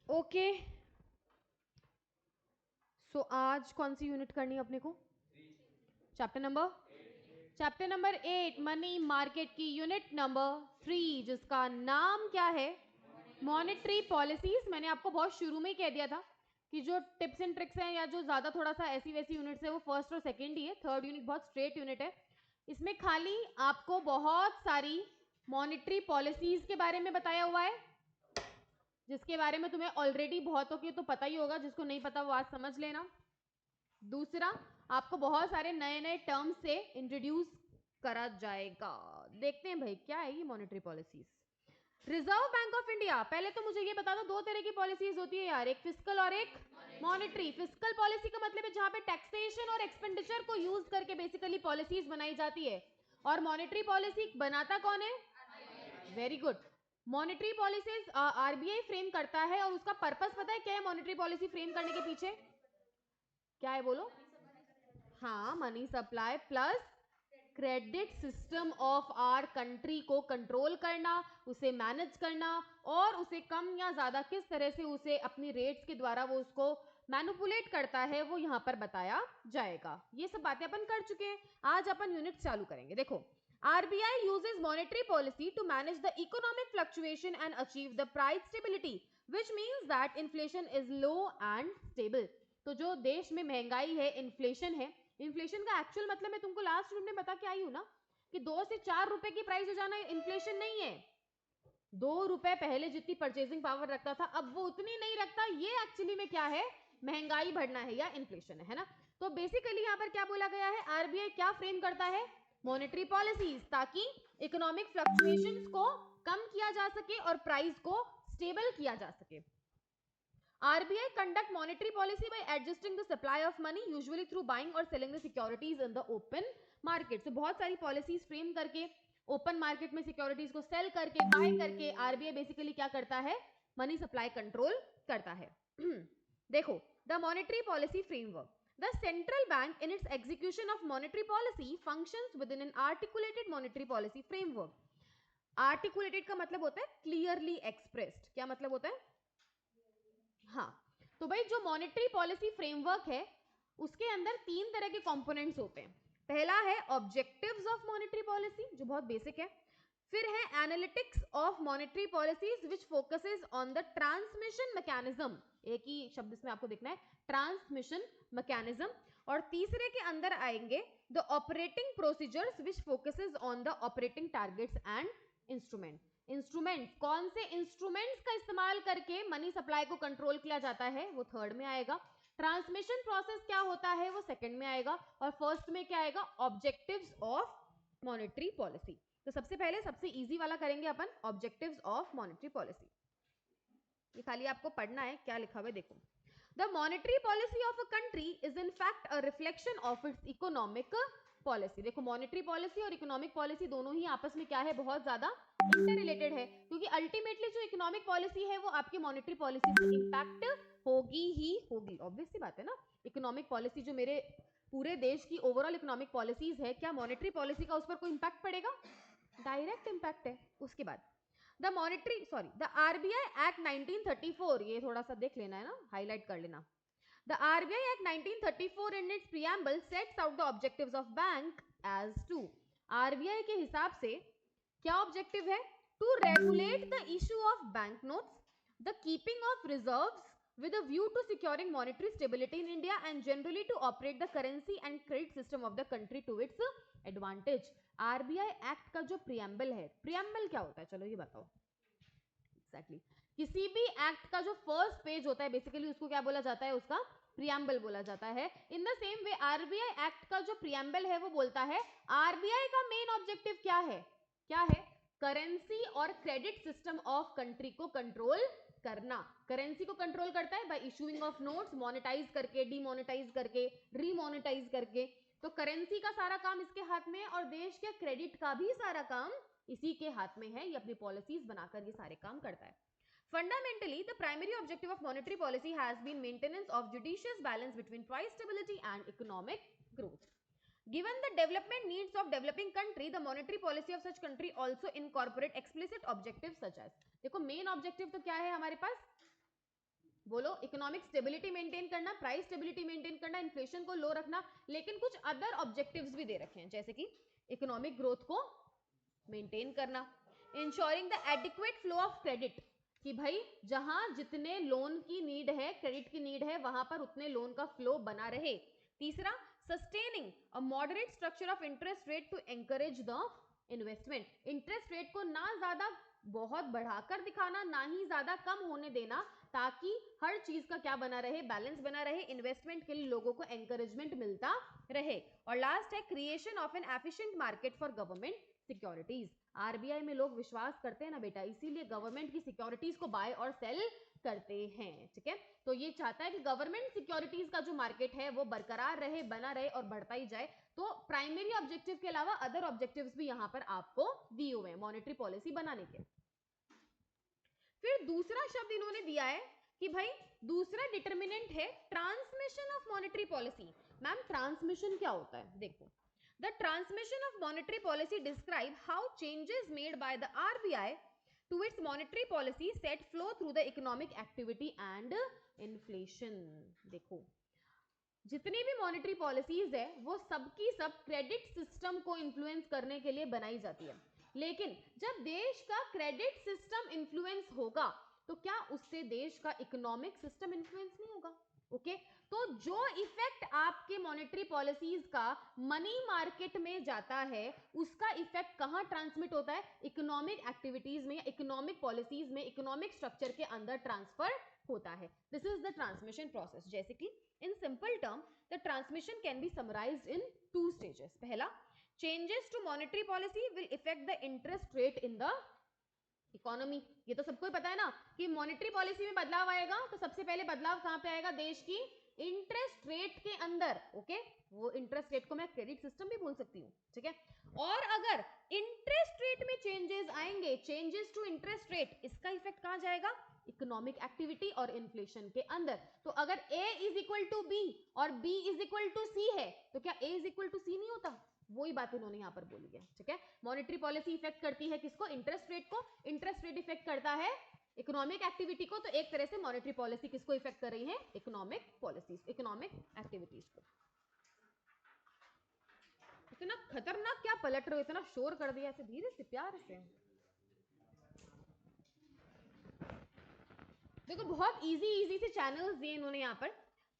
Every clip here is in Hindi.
ओके सो आज कौन सी यूनिट करनी है अपने को? चैप्टर नंबर 8 मनी मार्केट की यूनिट नंबर 3 जिसका नाम क्या है? Monetary policies. मैंने आपको बहुत शुरू में ही कह दिया था कि जो टिप्स एंड ट्रिक्स हैं या जो ज्यादा थोड़ा सा ऐसी वैसी यूनिट्स है वो फर्स्ट और सेकंड ही है। थर्ड यूनिट बहुत स्ट्रेट यूनिट है। इसमें खाली आपको बहुत सारी मॉनेटरी पॉलिसीज के बारे में बताया हुआ है, जिसके बारे में तुम्हें ऑलरेडी बहुतों के तो पता ही होगा, जिसको नहीं पता वो आज समझ लेना। दूसरा, आपको बहुत सारे नए नए टर्म्स से इंट्रोड्यूस करा जाएगा। देखते हैं भाई क्या है ये monetary policies. Reserve bank of India, पहले तो मुझे ये बता दो, दो तरह की पॉलिसीज होती है यार, एक फिस्कल और एक मॉनेटरी। फिस्कल पॉलिसी का मतलब है जहां पे टैक्सेशन और एक्सपेंडिचर को यूज करके बेसिकली पॉलिसीज बनाई जाती है। और मॉनेटरी पॉलिसी बनाता कौन है? Very good. Monetary policies RBI frame करता है और उसका पर्पस पता है क्या है? मॉनेटरी पॉलिसी फ्रेम करने के पीछे क्या है बोलो? हाँ, money supply plus credit system of our country को कंट्रोल करना, उसे मैनेज करना और उसे कम या ज्यादा किस तरह से उसे अपनी रेट्स के द्वारा वो उसको मैनिपुलेट करता है वो यहाँ पर बताया जाएगा। ये सब बातें अपन कर चुके हैं। आज अपन यूनिट चालू करेंगे। देखो, RBI uses monetary policy to manage the economic fluctuation and achieve the price stability, which means that inflation is low and stable. तो जो देश में महंगाई है, इन्फ्लेशन है, इन्फ्लेशन का एक्चुअल मतलब मैं तुमको लास्ट यूनिट में बता के आई हूं ना कि 2 से 4 रुपए की प्राइस हो जाना इन्फ्लेशन नहीं है। 2 रुपए पहले जितनी परचेजिंग पावर रखता था अब वो उतनी नहीं रखता, ये एक्चुअली में क्या है? महंगाई बढ़ना है या इन्फ्लेशन है ना। तो बेसिकली यहाँ पर क्या बोला गया है? आरबीआई क्या फ्रेम करता है? मॉनेटरी पॉलिसीज, ताकि इकोनॉमिक फ्लक्चुएशंस को कम किया जा सके और प्राइस को स्टेबल किया जा सके। RBI conduct monetary policy by adjusting the supply of money usually through buying or selling the securities in the open market. So बहुत सारी policies frame करके ओपन मार्केट में सिक्योरिटीज को सेल करके बाय करके आरबीआई बेसिकली क्या करता है? मनी सप्लाई कंट्रोल करता है। देखो, the monetary policy framework, the central bank in its execution of monetary policy functions within an articulated monetary policy framework. articulated का मतलब होता है clearly expressed। क्या मतलब होता है? हाँ, तो भाई जो मॉनेटरी पॉलिसी फ्रेमवर्क है उसके अंदर 3 तरह के कंपोनेंट्स होते हैं। पहला है ऑब्जेक्टिव्स ऑफ मॉनेटरी पॉलिसी, जो बहुत बेसिक है। फिर है analytics of monetary policies which focuses on the transmission mechanism, एक ही शब्द इसमें आपको देखना है, ट्रांसमिशन मैकेनिज्म। और तीसरे के अंदर आएंगे the operating procedures which focuses on the operating targets and instrument. Instruments, कौन से इंस्ट्रूमेंट्स का इस्तेमाल करके मनी सप्लाई को कंट्रोल किया जाता है, वो थर्ड में आएगा। ट्रांसमिशन प्रोसेस क्या होता है, वो सेकंड में आएगा। और फर्स्ट में क्या आएगा? Objectives of monetary policy. तो सबसे पहले सबसे इजी वाला करेंगे अपन, ऑब्जेक्टिव्स ऑफ मॉनेटरी पॉलिसी। ये खाली आपको पढ़ना है क्या लिखा हुआ है, देखो। The monetary policy of a country is in fact a reflection of its economic policy. देखो, मॉनेटरी पॉलिसी और इकोनॉमिक पॉलिसी दोनों ही आपस में क्या है? बहुत ज्यादा इंटर रिलेटेड है, क्योंकि अल्टीमेटली जो इकोनॉमिक पॉलिसी है वो आपकी मॉनेटरी पॉलिसी से इंपैक्ट होगी ही होगी। ऑब्वियस सी बात है ना। इकोनॉमिक पॉलिसी जो मेरे पूरे देश की ओवरऑल इकोनॉमिक पॉलिसीज है, क्या मॉनेटरी पॉलिसी का उस पर कोई इंपैक्ट पड़ेगा? डायरेक्ट इंपैक्ट है। उसके बाद the monetary the RBI act 1934, ये थोड़ा सा देख लेना है ना, हाईलाइट कर लेना। The RBI Act 1934 in its preamble sets out the objectives of bank as to, RBI के हिसाब से क्या ऑब्जेक्टिव है? To regulate the issue of banknotes, the keeping of reserves with a view to securing monetary stability in India and generally to operate the currency and credit system of the country to its advantage. RBI Act का जो preamble है, preamble क्या होता है? चलो ये बताओ। Exactly. किसी भी एक्ट का जो फर्स्ट पेज होता है बेसिकली उसको क्या बोला जाता है? उसका प्रियम्बल बोला जाता है। In the same way RBI act का जो प्रियम्बल है वो बोलता है आरबीआई का मेन ऑब्जेक्टिव क्या है? क्या है? करेंसी और क्रेडिट सिस्टम ऑफ कंट्री को कंट्रोल करना। करेंसी को कंट्रोल करता है by issuing of notes, monetize करके, डीमोनेटाइज करके, रीमोनेटाइज करके। तो करेंसी का सारा काम इसके हाथ में है और देश के क्रेडिट का भी सारा काम इसी के हाथ में है। ये अपनी पॉलिसीज बनाकर ये सारे काम करता है। Fundamentally, the primary objective of monetary policy has been maintenance of judicious balance between price stability and economic growth. Given the development needs of developing country, the monetary policy of such country also incorporate explicit objectives such as, देखो मेन ऑब्जेक्टिव तो क्या है हमारे पास? बोलो, इकोनॉमिक स्टेबिलिटी मेंटेन करना, प्राइस स्टेबिलिटी मेंटेन करना, इन्फ्लेशन को लो रखना, लेकिन कुछ अदर ऑब्जेक्टिव्स भी दे रखे हैं, जैसे कि इकोनॉमिक ग्रोथ को मेंटेन करना, ensuring the adequate flow of credit, कि भाई जहां जितने लोन की नीड है, क्रेडिट की नीड है, वहां पर उतने लोन का फ्लो बना रहे। तीसरा, sustaining a moderate structure of interest rate to encourage the investment, interest rate को ना ज्यादा बहुत बढ़ाकर दिखाना, ना ही ज्यादा कम होने देना, ताकि हर चीज का क्या बना रहे, बैलेंस बना रहे, इन्वेस्टमेंट के लिए लोगों को एंकरेजमेंट मिलता रहे। और लास्ट है creation of N efficient market for government securities, RBI में लोग विश्वास करते हैं ना बेटा, इसीलिए गवर्नमेंट की सिक्योरिटीज को बाय और सेल करते हैं, ठीक है। तो ये चाहता है कि गवर्नमेंट सिक्योरिटीज का जो मार्केट है वो बरकरार रहे, बना रहे और बढ़ता ही जाए। तो प्राइमरी ऑब्जेक्टिव के अलावा अदर ऑब्जेक्टिव्स भी यहां पर आपको दिए हुए हैं मॉनेटरी पॉलिसी बनाने के। फिर दूसरा शब्द इन्होंने दिया है कि भाई दूसरा डिटर्मिनेंट है transmission of monetary policy. Ma'am transmission क्या होता है, देखो, the transmission of monetary policy describe how changes made by the RBI to its monetary policy set flow through the economic activity and inflation. देखो, जितनी भी मॉनेटरी पॉलिसीज है वो सबकी सब क्रेडिट सिस्टम को इन्फ्लुएंस करने के लिए बनाई जाती है, लेकिन जब देश का क्रेडिट सिस्टम इन्फ्लुएंस होगा तो क्या उससे देश का इकोनॉमिक सिस्टम इन्फ्लुएंस नहीं होगा? ओके, तो जो इफेक्ट आपके मॉनेटरी पॉलिसीज का मनी मार्केट में जाता है उसका इफेक्ट कहां ट्रांसमिट होता है? इकोनॉमिक एक्टिविटीज में या इकोनॉमिक पॉलिसीज में, इकोनॉमिक स्ट्रक्चर के अंदर ट्रांसफर होता है। This is the transmission process. जैसे कि in simple term the transmission can be summarised in 2 stages. पहला, changes to monetary policy will effect the interest rate in the economy. ये तो सबको पता है ना कि मॉनेटरी पॉलिसी में बदलाव आएगा तो सबसे पहले बदलाव कहां पे आएगा? देश की इंटरेस्ट रेट के अंदर। ओके, वो इंटरेस्ट रेट को मैं क्रेडिट सिस्टम भी बोल सकती हूँ, ठीक है। और अगर इंटरेस्ट रेट में चेंजेस आएंगे, चेंजेस टू इंटरेस्ट रेट, इसका इफेक्ट कहां जाएगा? इकोनॉमिक एक्टिविटी और इन्फ्लेशन के अंदर। तो अगर A is equal to B और B is equal to C है तो क्या A is equal to C नहीं होता? वही बात इन्होंने यहां पर बोली है, ठीक है। मॉनेटरी पॉलिसी इफेक्ट करती है किसको? इंटरेस्ट रेट को। इंटरेस्ट रेट इफेक्ट करता है इकोनॉमिक एक्टिविटी को। तो एक तरह से मॉनेटरी पॉलिसी किसको इफेक्ट कर रही है? इकोनॉमिक पॉलिसीज, इकोनॉमिक एक्टिविटीज को। इतना खतरनाक क्या पलट रहे हो, इतना शोर कर दिया ऐसे धीरे से प्यार से। देखो बहुत इजी से चैनल्स दिए इन्होंने यहाँ पर।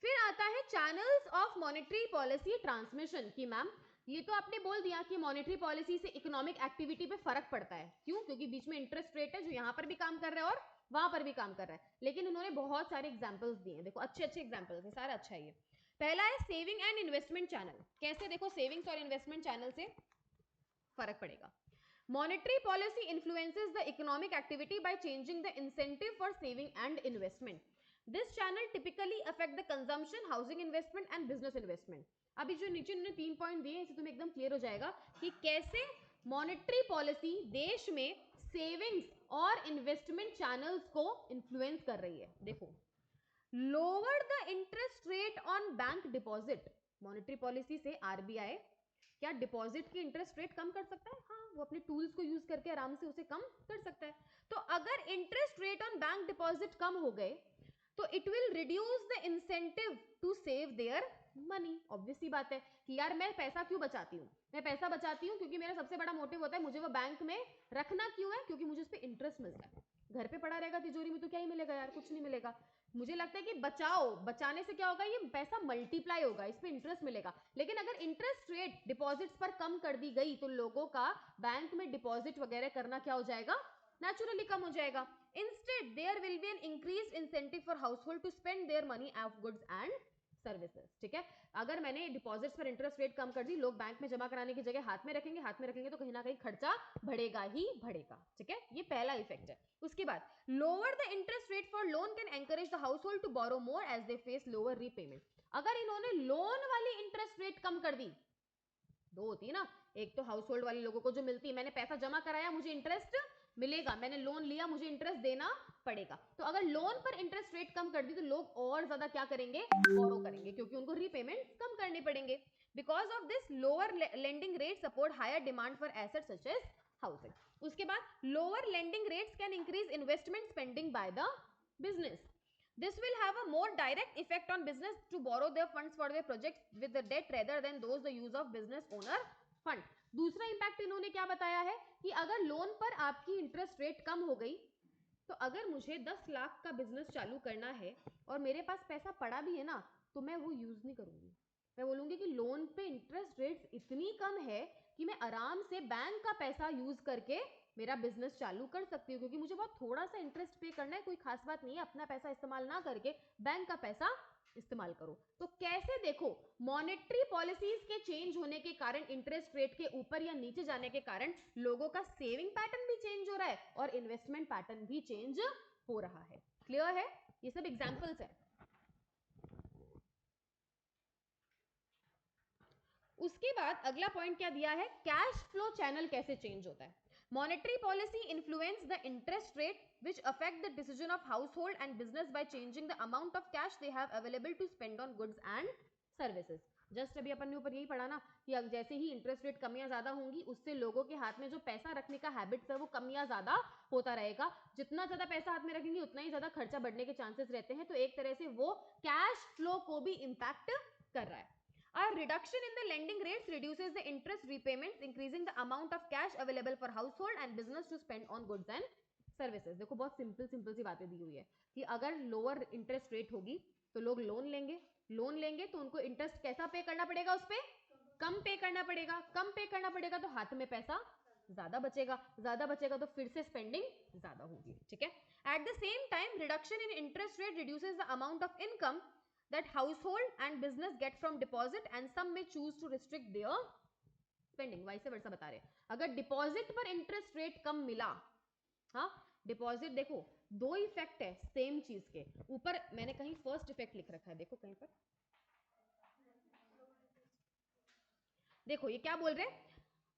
फिर आता है channels of monetary policy transmission की मैम ये तो आपने बोल दिया कि मॉनेटरी पॉलिसी से इकोनॉमिक एक्टिविटी पे फर्क पड़ता है। क्यों? क्योंकि बीच में इंटरेस्ट रेट है जो यहाँ पर भी काम कर रहा है और वहां पर भी काम कर रहा है। लेकिन उन्होंने बहुत सारे एग्जाम्पल्स दिए हैं, देखो अच्छे एग्जाम्पल्स है, सारा अच्छा है। पहला है सेविंग एंड इन्वेस्टमेंट चैनल। कैसे? देखो सेविंग्स और इन्वेस्टमेंट चैनल से फर्क पड़ेगा। Monetary policy influences the economic activity by changing the incentive for saving and investment. This channel typically affect the consumption, housing investment and business investment. अभी जो नीचे उन्होंने 3 पॉइंट दिए इससे तुम्हें एकदम क्लियर हो जाएगा कि कैसे मॉनेटरी पॉलिसी देश में सेविंग्स और इन्वेस्टमेंट चैनल्स को इन्फ्लुएंस कर रही है। देखो, lower the interest rate on bank deposit. Monetary policy से आरबीआई क्या डिपॉजिट की इंटरेस्ट रेट कम कर सकता है? हाँ, वो अपने टूल्स को यूज करके आराम से उसे कम कर सकता है। तो अगर interest rate on bank deposit कम हो गए तो it will reduce the incentive to save their money. Obvious सी बात है कि यार मैं पैसा क्यों बचाती हूँ? मैं पैसा बचाती हूँ क्योंकि मेरा सबसे बड़ा मोटिव होता है मुझे वो बैंक में रखना। क्यों है? क्योंकि मुझे उस पर इंटरेस्ट मिलता है। घर पे पड़ा रहेगा तिजोरी में तो क्या ही मिलेगा यार? कुछ नहीं मिलेगा। मुझे लगता है कि बचाओ, बचाने से क्या होगा? ये पैसा मल्टीप्लाई होगा, इस पे इंटरेस्ट मिलेगा। लेकिन अगर इंटरेस्ट रेट डिपॉजिट्स पर कम कर दी गई तो लोगों का बैंक में डिपॉजिट वगैरह करना क्या हो जाएगा? नेचुरली कम हो जाएगा। Instead there will be an increased incentive for household to spend their money of goods and services. ठीक है, अगर मैंने डिपॉजिट्स पर इंटरेस्ट रेट कम कर दी, लोग बैंक में जमा कराने की जगह हाथ में रखेंगे, हाथ में रखेंगे तो कहीं ना कहीं खर्चा बढ़ेगा ही बढ़ेगा। ठीक है, ये पहला इफेक्ट है। उसके बाद lower the interest rate for loan can encourage the household to borrow more as they face lower repayment. अगर इन्होंने लोन वाली इंटरेस्ट रेट कम कर दी, दो होती है ना, एक तो हाउस होल्ड वाले लोगों को जो मिलती है, मैंने पैसा जमा कराया मुझे इंटरेस्ट मिलेगा, मैंने लोन लिया मुझे इंटरेस्ट देना पड़ेगा। तो अगर लोन पर इंटरेस्ट रेट कम कर दी तो लोग और ज्यादा क्या करेंगे? बोरो करेंगे, क्योंकि उनको रीपेमेंट कम करने पड़ेंगे। Because of this lower lending rate support higher demand for assets such as housing. उसके बाद lower lending rates can increase investment spending by the business. This will have a more direct effect on business to borrow their funds for their projects with the debt rather than those the use of business owner fund. दूसरा इम्पैक्ट इन्होंने क्या बताया है कि अगर लोन पर आपकी इंटरेस्ट रेट कम हो गई तो अगर मुझे 10 लाख का बिजनेस चालू करना है और मेरे पास पैसा पड़ा भी है ना तो मैं वो यूज नहीं करूंगी, मैं बोलूंगी कि लोन पे इंटरेस्ट रेट इतनी कम है कि मैं आराम से बैंक का पैसा यूज करके मेरा बिजनेस चालू कर सकती हूँ, क्योंकि मुझे बहुत थोड़ा सा इंटरेस्ट पे करना है, कोई खास बात नहीं है, अपना पैसा इस्तेमाल ना करके बैंक का पैसा इस्तेमाल करो। तो कैसे देखो मॉनेटरी पॉलिसीज के चेंज होने के कारण, इंटरेस्ट रेट के ऊपर या नीचे जाने के कारण लोगों का सेविंग पैटर्न भी चेंज हो रहा है और इन्वेस्टमेंट पैटर्न भी चेंज हो रहा है। क्लियर है? ये सब एग्जांपल्स है। उसके बाद अगला पॉइंट क्या दिया है, कैश फ्लो चैनल कैसे चेंज होता है। Monetary policy influence the interest rate which affect the decision of household and business by changing the amount of cash they have available to spend on goods and services. Just अभी अपन ने ऊपर यही पढ़ा ना कि जैसे ही इंटरेस्ट रेट कम या ज्यादा होंगी उससे लोगों के हाथ में जो पैसा रखने का हैबिट्स है वो कम या ज्यादा होता रहेगा। जितना ज्यादा पैसा हाथ में रखेंगे उतना ही ज्यादा खर्चा बढ़ने के चांसेस रहते हैं, तो एक तरह से वो कैश फ्लो को भी इंपैक्ट कर रहा है। A reduction in the lending rates reduces the interest repayments, increasing the amount of cash available for household and business to spend on goods and services। देखो बहुत सिंपल सी बातें दी हुई है कि अगर लोअर इंटरेस्ट रेट होगी तो लोग लोन लेंगे तो उनको इंटरेस्ट कैसा पे करना पड़ेगा, उस पे कम पे करना पड़ेगा तो हाथ में पैसा ज्यादा बचेगा तो फिर से स्पेंडिंग ज्यादा होगी। ठीक है, at the same time reduction in interest rate reduces the amount of income that household and business get from deposit and some may choose to restrict their spending। वैसे वर्षा बता रहे हैं अगर डिपॉजिट पर इंटरेस्ट रेट कम मिला, हाँ डिपॉजिट देखो दो इफेक्ट है सेम चीज के ऊपर, मैंने कहीं फर्स्ट इफेक्ट लिख रखा है, देखो कहीं पर, देखो ये क्या बोल रहे हैं,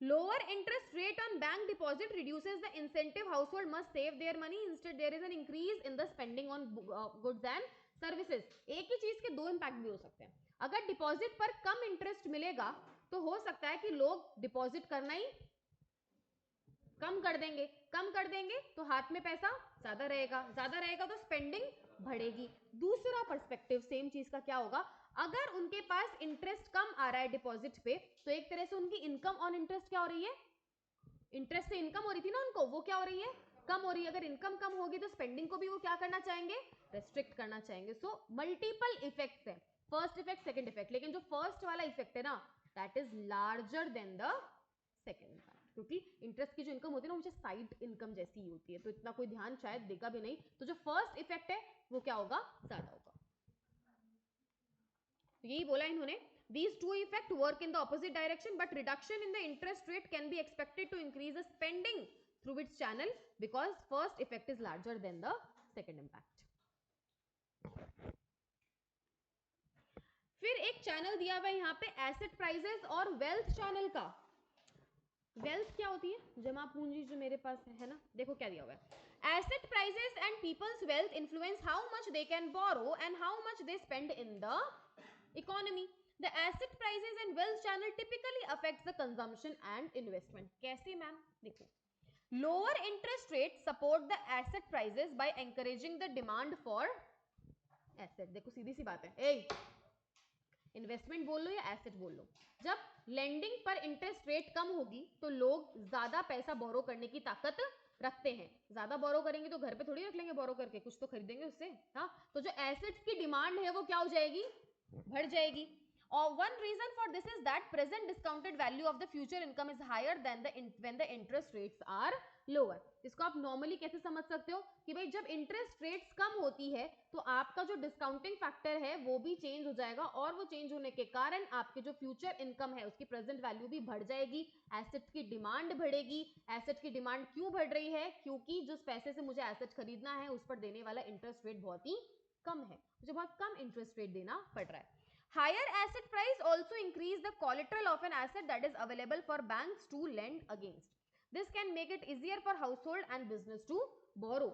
lower interest rate on bank deposit reduces the incentive household must save their money, instead there is an increase in the spending on goods and services. एक ही चीज के दो इंपैक्ट भी हो सकते हैं। अगर डिपॉजिट पर कम इंटरेस्ट मिलेगा तो हो सकता है कि लोग डिपॉजिट करना ही कम कर देंगे तो हाथ में पैसा ज्यादा रहेगा तो स्पेंडिंग बढ़ेगी। दूसरा पर्सपेक्टिव सेम चीज का क्या होगा, अगर उनके पास इंटरेस्ट कम आ रहा है डिपॉजिट पे तो एक तरह से उनकी इनकम ऑन इंटरेस्ट क्या हो रही है, इंटरेस्ट से इनकम हो रही थी ना उनको, वो क्या हो रही है, कम हो रही है। अगर इनकम कम होगी तो स्पेंडिंग को भी वो क्या करना चाहेंगे, रेस्ट्रिक्ट करना चाहेंगे। सो मल्टीपल इफेक्ट्स है, फर्स्ट इफेक्ट सेकंड इफेक्ट, लेकिन जो फर्स्ट वाला इफेक्ट है ना that is larger than the second effect, क्योंकि इंटरेस्ट की जो इनकम होती है ना मुझे साइड इनकम जैसी ही होती है तो इतना कोई ध्यान शायद देगा भी नहीं, तो जो फर्स्ट इफेक्ट है वो क्या होगा, ज्यादा होगा। तो यही बोला इन्होंने, these two effects work in the opposite direction but reduction in the interest rate can be expected to increase the spending through its channel because first effect is larger than the second impact। फिर एक चैनल दिया हुआ है यहाँ पे एसेट प्राइसेस और वेल्थ चैनल का। वेल्थ क्या होती है, जमा पूंजी जो मेरे पास है ना, देखो क्या दिया हुआ है, asset prices and people's wealth influence how much they can borrow and how much they spend in the economy. The asset prices and wealth channel typically affects the consumption and investment। कैसे मैम, देखो lower interest rates support the asset prices by encouraging the demand for asset। देखो सीधी सी बात है, इन्वेस्टमेंट बोल लो या एसेट बोल लो, जब लेंडिंग पर इंटरेस्ट रेट कम होगी तो लोग ज्यादा पैसा बोरो करने की ताकत रखते हैं। ज्यादा बोरो करेंगे तो घर पे थोड़ी रख लेंगे बोरो करके, कुछ तो खरीदेंगे उससे, हाँ तो जो एसेट्स की डिमांड है वो क्या हो जाएगी, बढ़ जाएगी। और one reason for this is that present discounted value of the future income is higher than when the interest rates are lower। इसको आप नॉर्मली कैसे समझ सकते हो कि भाई जब इंटरेस्ट रेट्स कम होती है तो आपका जो डिस्काउंटिंग फैक्टर है वो भी चेंज हो जाएगा और वो चेंज होने के कारण आपके जो फ्यूचर इनकम है उसकी प्रेजेंट वैल्यू भी बढ़ जाएगी, एसेट की डिमांड बढ़ेगी। एसेट की डिमांड क्यों बढ़ रही है, क्योंकि जिस पैसे से मुझे एसेट खरीदना है उस पर देने वाला इंटरेस्ट रेट बहुत ही कम है, मुझे बहुत कम इंटरेस्ट रेट देना पड़ रहा है। Higher asset price also increase the collateral of an asset that is available for banks to lend against। This can make it easier for household and business to borrow।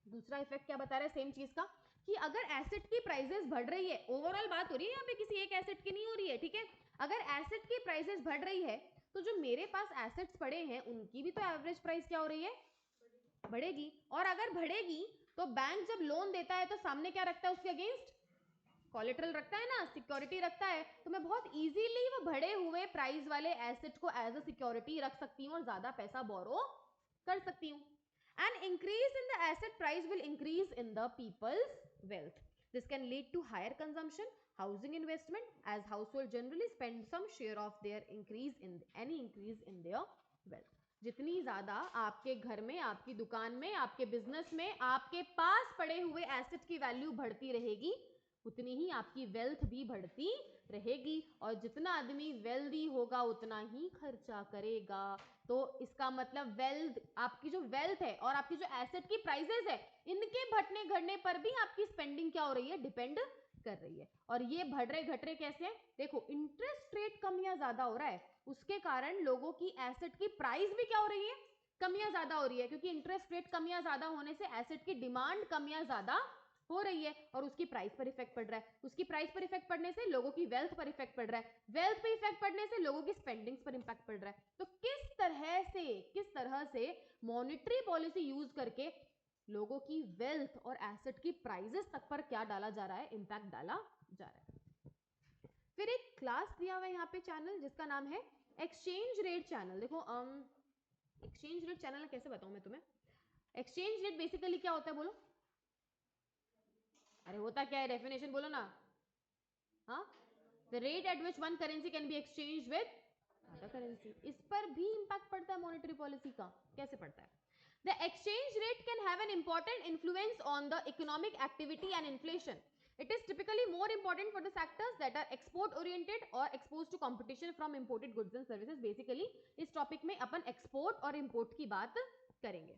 दूसरा इफेक्ट क्या बता रहा है सेम चीज का, कि अगर एसेट की प्राइसेस बढ़ रही है, ओवरऑल बात हो रही है यहाँ पे, किसी एक एसेट की नहीं हो रही है, ठीक है, अगर एसेट की प्राइसेस बढ़ रही है तो जो मेरे पास एसेट्स पड़े हैं उनकी भी तो एवरेज प्राइस क्या हो रही है, बढ़ेगी। और अगर बढ़ेगी तो बैंक जब लोन देता है तो सामने क्या रखता है उसके अगेंस्ट? कोलेटरल रखता है ना, सिक्योरिटी रखता है। तो मैं बहुत इजीली वो बढ़े हुए प्राइस वाले एसेट को एज अ सिक्योरिटी रख सकती हूँ और ज्यादा पैसा बोरो कर सकती हूँ। And increase in the asset price will increase in the people's wealth. This can lead to higher consumption, housing investment, as household generally spend some share of their increase in their wealth. जितनी ज्यादा आपके घर में, आपकी दुकान में, आपके बिजनेस में आपके पास पड़े हुए एसेट की वैल्यू बढ़ती रहेगी, उतनी ही आपकी वेल्थ भी बढ़ती रहेगी। और जितना आदमी वेल्दी होगा उतना ही खर्चा करेगा। तो इसका मतलब वेल्थ, आपकी जो वेल्थ है और आपकी जो एसेट की प्राइसेस है, इनके घटने घटने पर भी आपकी स्पेंडिंग क्या हो रही है? डिपेंड कर रही है। और ये बढ़ रहे घट रहे कैसे? देखो, इंटरेस्ट रेट कम या ज्यादा हो रहा है, उसके कारण लोगों की एसेट की प्राइस भी क्या हो रही है? कम या ज्यादा हो रही है, क्योंकि इंटरेस्ट रेट कम या ज्यादा होने से एसेट की डिमांड कम या ज्यादा हो रही है और उसकी प्राइस पर इफेक्ट पड़ रहा है। उसकी प्राइस पर इफेक्ट पड़ने से लोगों की वेल्थ पर इफेक्ट पड़ रहा है, वेल्थ पे इफेक्ट पड़ने से लोगों की स्पेंडिंग्स पर इम्पैक्ट पड़ रहा है। तो किस तरह से मॉनेटरी पॉलिसी यूज करके लोगों की वेल्थ और एसेट की प्राइसेस तक पर क्या डाला जा रहा है? इंपैक्ट डाला जा रहा है। फिर एक क्लास दिया हुआ है यहाँ पे चैनल, जिसका नाम है एक्सचेंज रेट चैनल। देखो एक्सचेंज रेट चैनल कैसे बताऊं मैं तुम्हें? एक्सचेंज रेट बेसिकली क्या होता है बोलो? अरे होता क्या है, डेफिनेशन बोलो ना। हाँ, the rate at which one currency can be exchange with other currency. इस पर भी इंपैक्ट पड़ता है मॉनेटरी पॉलिसी का। कैसे पड़ता है? The exchange rate can have an important influence on the economic activity and inflation. It is typically more important for the sectors that are export oriented or exposed to competition from imported goods and services. Basically इस टॉपिक में अपन एक्सपोर्ट और इंपोर्ट की बात करेंगे।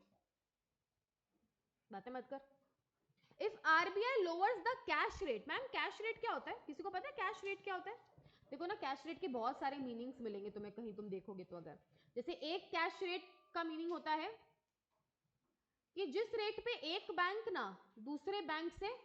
बातें मत कर। If RBI lowers the cash rate, ma'am cash rate क्या होता है? किसी को पता है कैश रेट क्या होता है? देखो ना, कैश रेट के बहुत सारे मीनिंग्स मिलेंगे तुम्हें, कहीं तुम देखोगे तो। अगर जैसे एक कैश रेट का मीनिंग होता है कि जिस रेट पे एक बैंक ना दूसरे बैंक से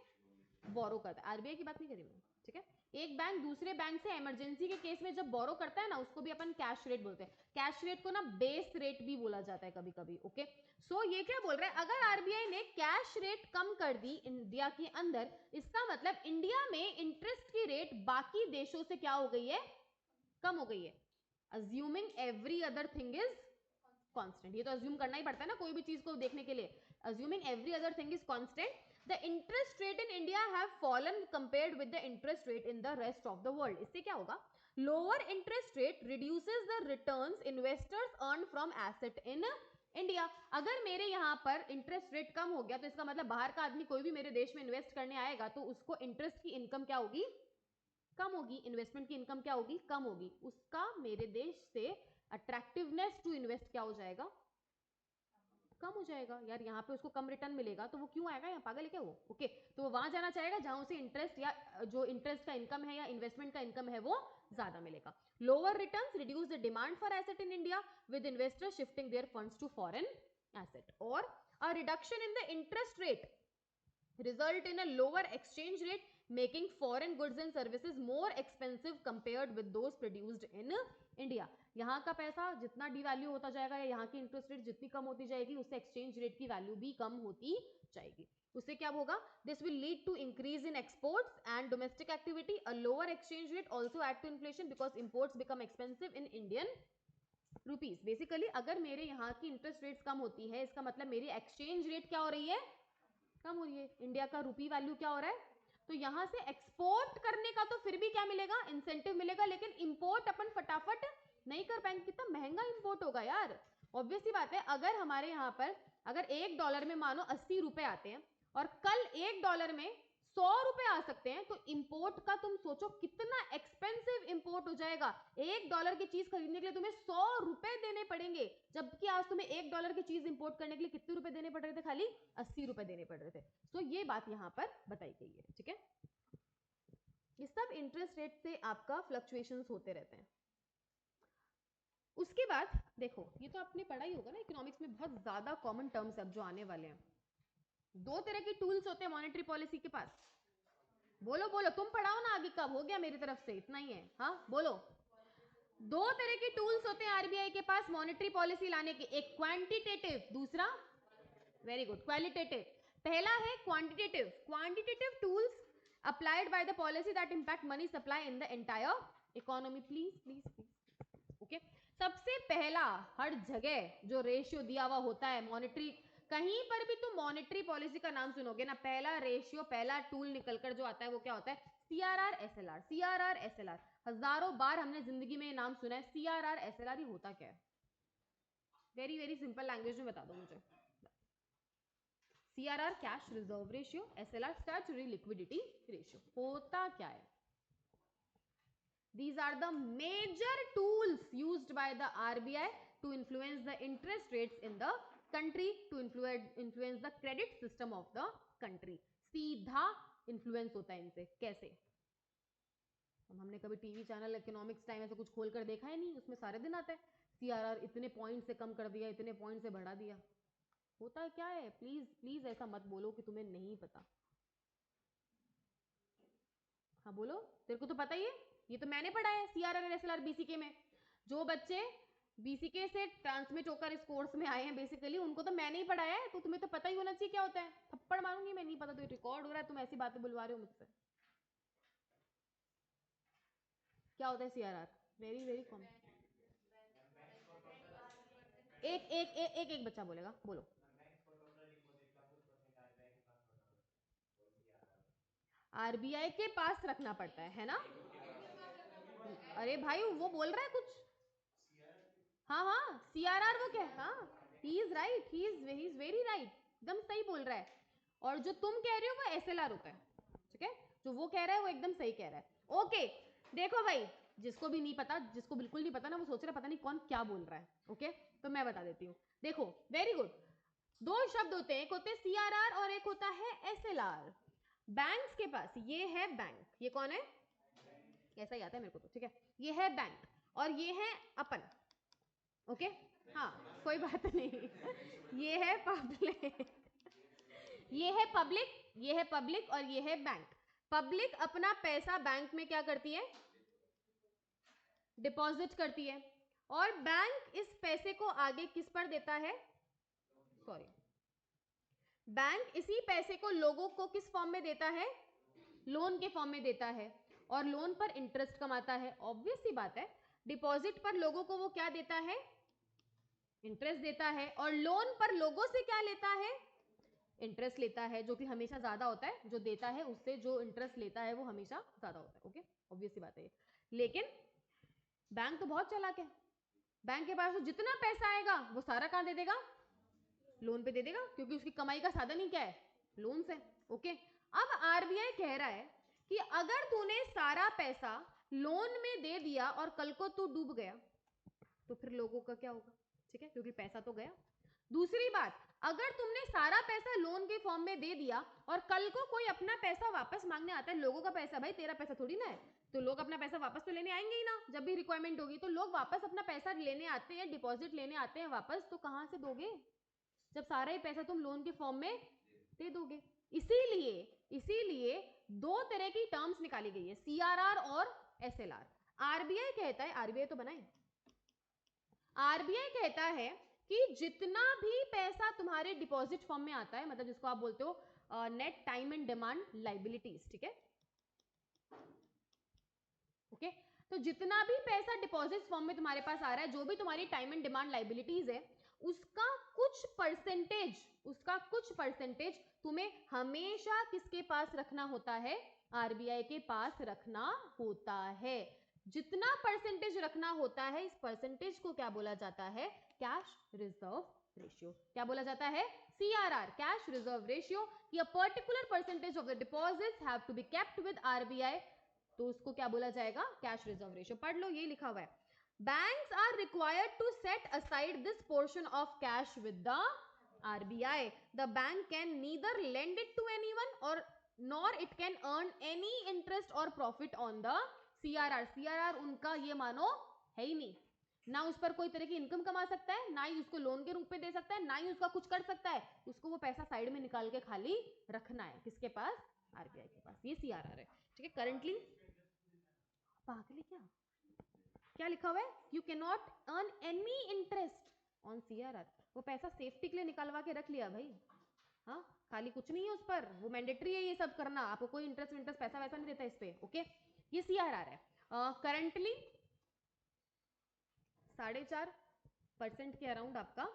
बोरो करता है, आरबीआई की बात नहीं करी मैं, ठीक है? एक बैंक दूसरे बैंक से इमरजेंसी के केस में जब बोरो करता है ना, उसको भी अपन कैश रेट बोलते हैं। कैश रेट को ना बेस रेट भी बोला जाता है कभी कभी। ओके, सो ये क्या बोल रहा है? अगर आरबीआई ने कैश रेट कम कर दी इंडिया के अंदर, इसका मतलब इंडिया में इंटरेस्ट की रेट बाकी देशों से क्या हो गई है? कम हो गई है। Assuming every other thing is constant. ये तो अज्यूम करना ही पड़ता है ना कोई भी चीज को देखने के लिए। Assuming every other thing is constant, the interest rate in India have fallen compared with the interest rate in the rest of the world. इससे क्या होगा? Lower interest rate reduces the returns investors earn from asset in India. अगर मेरे यहाँ पर इंटरेस्ट रेट कम हो गया तो इसका मतलब बाहर का आदमी कोई भी मेरे देश में इन्वेस्ट करने आएगा तो उसको इंटरेस्ट की इनकम क्या होगी? कम होगी। इन्वेस्टमेंट की इनकम क्या होगी? कम होगी। उसका मेरे देश से अट्रैक्टिवनेस टू इन्वेस्ट क्या हो जाएगा? कम हो जाएगा। यार यहाँ पे उसको कम रिटर्न मिलेगा तो वो क्यों आएगा? यहाँ पागल है क्या वो? ओके, तो वो वहां जाना चाहेगा जहां उसे इंटरेस्ट या जो इंटरेस्ट का इनकम है या इन्वेस्टमेंट का इनकम है वो ज्यादा मिलेगा। Lower returns reduce the demand for asset in India with investors shifting their funds to foreign asset. और a reduction in the interest rate result in a lower exchange rate, making foreign goods and services more expensive compared with those produced in India. यहाँ का पैसा जितना डिवैल्यू होता जाएगा या यहाँ की इंटरेस्ट रेट जितनी कम होती जाएगी, उससे एक्सचेंज रेट की वैल्यू भी कम होती जाएगी. उससे क्या होगा? This will lead to increase in exports and domestic activity. A lower exchange rate also add to inflation because imports become expensive in Indian rupees. Basically अगर मेरे यहाँ की इंटरेस्ट रेट्स कम होती है, इसका मतलब मेरी एक्सचेंज रेट क्या हो रही है? कम हो रही है. इंडिया का रुपी वैल्यू क्या हो रहा है? तो यहां से एक्सपोर्ट करने का तो फिर भी क्या मिलेगा? इंसेंटिव मिलेगा. लेकिन इंपोर्ट अपन फटाफट नहीं कर पाएंगे. कितना महंगा इंपोर्ट होगा यार. ऑब्वियस सी बात है, अगर हमारे यहाँ पर अगर $1 में मानो 80 रुपए आते हैं और कल $1 में 100 रुपए आ सकते हैं, तो इंपोर्ट का तुम सोचो कितना एक्सपेंसिव इंपोर्ट हो जाएगा. $1 की चीज खरीदने के लिए तुम्हें 100 रुपए देने पड़ेंगे, जबकि आज तुम्हें $1 की चीज इंपोर्ट करने के लिए कितने रुपए देने पड़ रहे थे? खाली 80 रुपए देने पड़ रहे थे. तो ये बात यहाँ पर बताई गई है. ठीक है, ये सब इंटरेस्ट रेट से आपका फ्लक्चुएशंस होते रहते हैं. उसके बाद देखो, ये तो आपने पढ़ा ही होगा ना, इकोनॉमिक्स में बहुत ज्यादा कॉमन टर्म्स अब जो आने वाले हैं. दो तरह की टूल्स होते हैं मॉनेटरी पॉलिसी के पास. बोलो बोलो, तुम पढ़ाओ ना आगे. कब हो गया मेरी तरफ से इतना ही है? हाँ बोलो. दो तरह के टूल्स होते हैं आरबीआई के पास मॉनेटरी पॉलिसी लाने के. एक क्वांटिटेटिव, दूसरा वेरी गुड क्वालिटेटिव. पहला है quantitative, quantitative tools applied by the policy that impact money supply in the entire economy. Please okay सबसे पहला हर जगह जो रेशियो दिया हुआ होता है मॉनेटरी, कहीं पर भी तुम मॉनेटरी पॉलिसी का नाम सुनोगे ना, पहला रेशियो पहला टूल निकलकर जो आता है वो क्या होता है? CRR SLR, CRR SLR. हजारों बार हमने जिंदगी में नाम सुना है सीआरआर एसएलआर। ये होता क्या है? वेरी वेरी सिंपल लैंग्वेज में बता दो मुझे। CRR cash reserve ratio, SLR statutory liquidity ratio. होता क्या है? These are the major tools used by the RBI to influence the interest rates in the country, to influence the credit system of the country. सीधा influence होता है इनसे। कैसे? हमने कभी टीवी चैनल इकोनॉमिक्स टाइम ऐसे कुछ खोल कर देखा है नहीं, उसमें सारे दिन आता है सीआरआर इतने पॉइंट से कम कर दिया, इतने पॉइंट से बढ़ा दिया। होता क्या है? प्लीज प्लीज ऐसा मत बोलो कि तुम्हें नहीं पता। हाँ बोलो, तेरे को तो पता ही है, ये तो मैंने पढ़ा है सीआरआर और एसएलआर बीसीके में। जो बच्चे बीसीके से ट्रांसमिट होकर इस कोर्स में आए हैं बेसिकली उनको तो मैंने ही पढ़ाया है, तो तुम्हें तो पता ही होना चाहिए क्या होता है। थप्पड़ मारूंगी मैं, नहीं पता तो रिकॉर्ड हो रहा है, तुम ऐसी बातें बुलवा रहे हो मुझसे। क्या होता है सीआरआर? Very very common. एक एक एक एक एक बच्चा बोलेगा, बोलो। आरबीआई के पास रखना पड़ता है ना? अरे भाई वो बोल रहा है कुछ। हाँ हाँ सीआरआर वो क्या है? हाँ he is right, he is very right, एकदम सही बोल रहा है। और जो तुम कह रहे हो वो एसएलआर होता है, ठीक है? जो वो कह रहा है वो एकदम सही कह रहा है। ओके देखो भाई, जिसको भी नहीं पता, जिसको बिल्कुल नहीं पता ना, वो सोच रहा है पता नहीं कौन क्या बोल रहा है। ओके तो मैं बता देती हूँ। देखो वेरी गुड, दो शब्द होते हैं, एक होते हैं सीआरआर और एक होता है एसएलआर। बैंक्स के पास ये है बैंक, ये कौन है? ऐसा ही आता है मेरे को तो, ठीक है? ये है बैंक और ये है अपन। ओके हाँ कोई बात नहीं ये है पब्लिक ये है पब्लिक, ये है पब्लिक और ये है बैंक। पब्लिक अपना पैसा बैंक में क्या करती है? डिपॉजिट करती है। और बैंक इस पैसे को आगे किस पर देता है? सॉरी, बैंक इसी पैसे को लोगों को किस फॉर्म में देता है? लोन के फॉर्म में देता है। और लोन पर इंटरेस्ट कमाता है। ऑब्वियस सी बात है, डिपॉजिट पर लोगों को वो क्या देता है? इंटरेस्ट देता है। और लोन पर लोगों से क्या लेता है? इंटरेस्ट लेता है, जो कि हमेशा ज्यादा होता है। जो देता है उससे जो इंटरेस्ट लेता है वो हमेशा ज्यादा होता है। ओके ऑब्वियस सी बात है। लेकिन बैंक तो बहुत चालाक है, बैंक के पास तो जितना पैसा आएगा वो सारा कहां दे देगा? लोन पे दे देगा, क्योंकि उसकी कमाई का साधन ही क्या है? लोन से। ओके अब आरबीआई कह रहा है कि अगर तूने सारा पैसा लोन में दे दिया और कल को तू डूब गया तो फिर लोगों का क्या होगा? ठीक है, क्योंकि पैसा तो गया। दूसरी बात, अगर तुमने सारा पैसा लोन के फॉर्म में दे दिया और कल को कोई अपना पैसा वापस मांगने आता है, लोगों का पैसा भाई, तेरा पैसा थोड़ी ना है, तो लोग अपना पैसा वापस तो लेने आएंगे ही ना। जब भी रिक्वायरमेंट होगी तो लोग वापस अपना पैसा लेने आते हैं, डिपॉजिट लेने आते हैं वापस, तो कहां से दोगे जब सारा ही पैसा तुम लोन के फॉर्म में दे दोगे? इसीलिए इसीलिए दो तरह की टर्म्स निकाली गई है, सीआरआर और एसएलआर। आरबीआई कहता है, आरबीआई तो बनाए, आरबीआई कहता है कि जितना भी पैसा तुम्हारे डिपॉजिट फॉर्म में आता है, मतलब जिसको आप बोलते हो net time and demand liabilities, ठीक है? ओके तो जितना भी पैसा डिपॉजिट फॉर्म में तुम्हारे पास आ रहा है, जो भी तुम्हारी टाइम एंड डिमांड लाइबिलिटीज है, उसका कुछ परसेंटेज तुम्हें हमेशा किसके पास रखना होता है? आरबीआई के पास रखना होता है। जितना परसेंटेज रखना होता है, इस परसेंटेज को क्या बोला जाता है? Cash reserve ratio. क्या बोला जाता है? CRR, cash reserve ratio. कि a particular percentage of the deposits have to be kept with RBI, तो उसको क्या बोला जाएगा? Cash reserve ratio. पढ़ लो, ये लिखा हुआ है। Banks are required to set aside this portion of cash with the RBI. The bank can neither lend it to anyone or nor it can earn any interest or profit on the CRR. CRR उनका ये मानो है ही नहीं, ना उस पर कोई तरह की इनकम कमा सकता है, ना ही उसको लोन के रूप में दे सकता है, ना ही उसका कुछ कर सकता है। उसको वो पैसा साइड में निकाल के खाली रखना है, किसके पास? आरबीआई के पास। ये सीआरआर है, ठीक है? करंटली पागल है क्या? क्या लिखा हुआ है? You can not earn any interest on CRR. वो पैसा सेफ्टी के लिए निकालवा के रख लिया भाई, हाँ, खाली कुछ नहीं है उस पर, वो मैंडेटरी है ये सब करना, आपको कोई इंटरेस्ट पैसा वैसा नहीं देता इस पे। ओके, ये CRR है। करंटली 4.5% के अराउंड आपका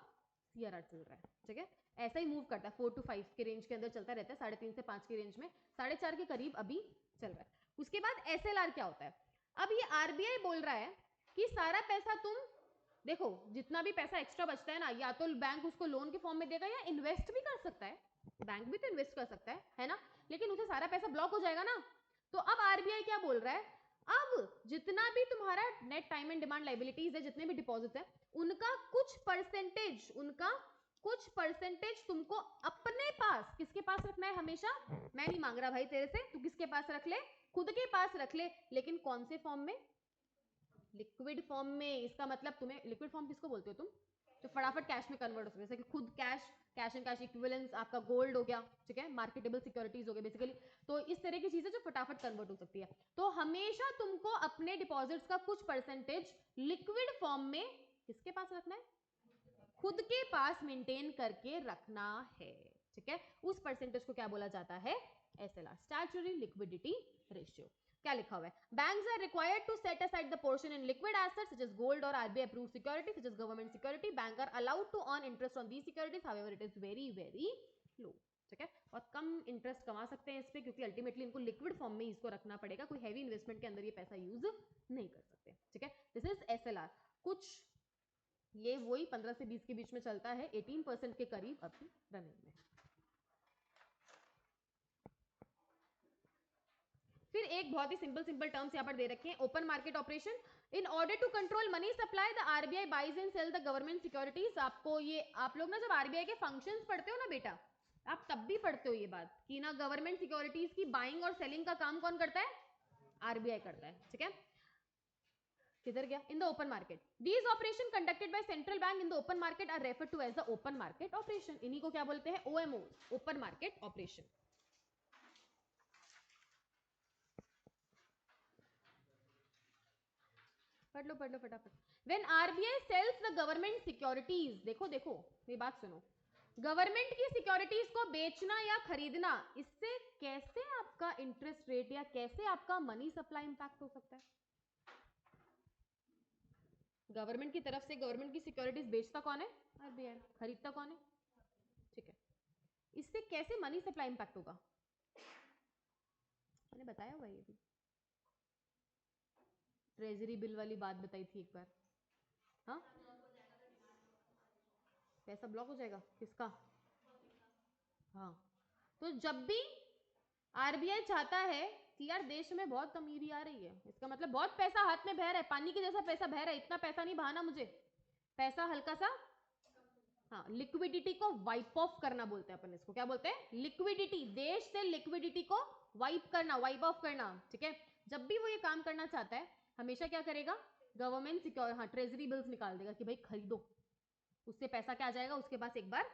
CRR चल रहा है, ठीक है। ऐसा ही मूव करता है, 4 to 5 के रेंज के अंदर चलता रहता है, 3.5 से 5 के रेंज में, 4.5 के करीब अभी चल रहा है। उसके बाद SLR क्या होता है? अब ये RBI बोल रहा है कि सारा पैसा तुम देखो, जितना भी पैसा एक्स्ट्रा बचता है ना, या तो बैंक उसको लोन के फॉर्म में देगा या इन्वेस्ट भी कर सकता है, बैंक भी तो इन्वेस्ट कर सकता है ना, लेकिन उसे सारा पैसा ब्लॉक हो जाएगा ना। तो अब RBI क्या बोल रहा है, अब जितना भी तुम्हारा net time and demand liabilities है, जितने भी डिपॉजिट है, उनका कुछ परसेंटेज तुमको अपने पास, किसके पास रखना है हमेशा? मैं नहीं मांग रहा भाई तेरे से, तू किसके पास रख ले? खुद के पास रख ले, लेकिन कौन से फॉर्म में? लिक्विड फॉर्म में। इसका मतलब तुम्हें लिक्विड फॉर्म किसको बोलते हो तुम? जो फटाफट कैश में कन्वर्ट हो सके, जैसे कि खुद कैश एंड कैश इक्विवेलेंस, आपका गोल्ड हो गया, ठीक है, मार्केटेबल सिक्योरिटीज हो गए बेसिकली। तो इस तरह की चीजें जो फटाफट कन्वर्ट हो सकती है। तो हमेशा तुमको अपने डिपॉजिट्स का कुछ परसेंटेज लिक्विड फॉर्म में किसके पास रखना है? खुद के पास मेंटेन करके रखना है, ठीक है। उस परसेंटेज को क्या बोला जाता है? SLR, statutory liquidity ratio. क्या लिखा हुआ है? Banks are required to set aside the portion in liquid assets such as gold और RBI approved security such as government security. Bank are allowed to earn interest on these securities, however it is very low, ठीक है। बहुत कम इंटरेस्ट कमा सकते हैं इस पे, क्योंकि अल्टीमेटली इनको लिक्विड फॉर्म में इसको रखना पड़ेगा, कोई हैवी इन्वेस्टमेंट के अंदर ये पैसा यूज नहीं कर सकते, ठीक है। This is SLR। कुछ ये वही 15 से 20 के बीच में चलता है, 18% के करीब अभी रनिंग में। फिर एक बहुत ही सिंपल टर्म्स यहाँ पर दे रखे हैं, open market operation. In order to control money supply the RBI buys and sell the government securities. आपको ये, आप लोग ना जब RBI के फंक्शंस पढ़ते हो ना बेटा, आप तब भी पढ़ते हो ये बात कि ना गवर्नमेंट सिक्योरिटीज की बाइंग और सेलिंग का काम कौन करता है? RBI करता है, ठीक है। किधर गया? In the open market these operation conducted by central bank in the open market are referred to as the open market operation. इन्हीं को क्या बोलते हैं? OMO, open market operation. पढ़ लो फटाफट। When RBI sells the government securities, देखो ये बात सुनो, गवर्नमेंट की सिक्योरिटीज को बेचना या खरीदना, इससे कैसे आपका इंटरेस्ट रेट या कैसे आपका मनी सप्लाई इंपैक्ट हो सकता है? गवर्नमेंट की तरफ से गवर्नमेंट की सिक्योरिटीज बेचता कौन है? RBI। खरीदता कौन है? ठीक है। इससे कैसे मनी सप्लाई इंपैक्ट होगा? मैंने बताया हुआ ये भी, ट्रेजरी बिल वाली बात बताई थी एक बार। हाँ, पैसा ब्लॉक हो जाएगा किसका? हाँ, तो जब भी RBI चाहता है कि यार देश में बहुत अमीरी आ रही है, इसका मतलब बहुत पैसा हाथ में बह रहा है, पानी के जैसा पैसा बह रहा है, इतना पैसा नहीं बहाना मुझे, पैसा हल्का सा, हाँ, लिक्विडिटी को वाइप ऑफ करना बोलते हैं अपन इसको। क्या बोलते हैं? लिक्विडिटी, देश से लिक्विडिटी को वाइप करना, वाइप ऑफ करना, ठीक है। जब भी वो ये काम करना चाहता है, हमेशा क्या करेगा? गवर्नमेंट सिक्योर, हाँ, ट्रेजरी बिल्स निकाल देगा कि भाई खरीदो। उससे पैसा क्या आ जाएगा? उसके पास एक बार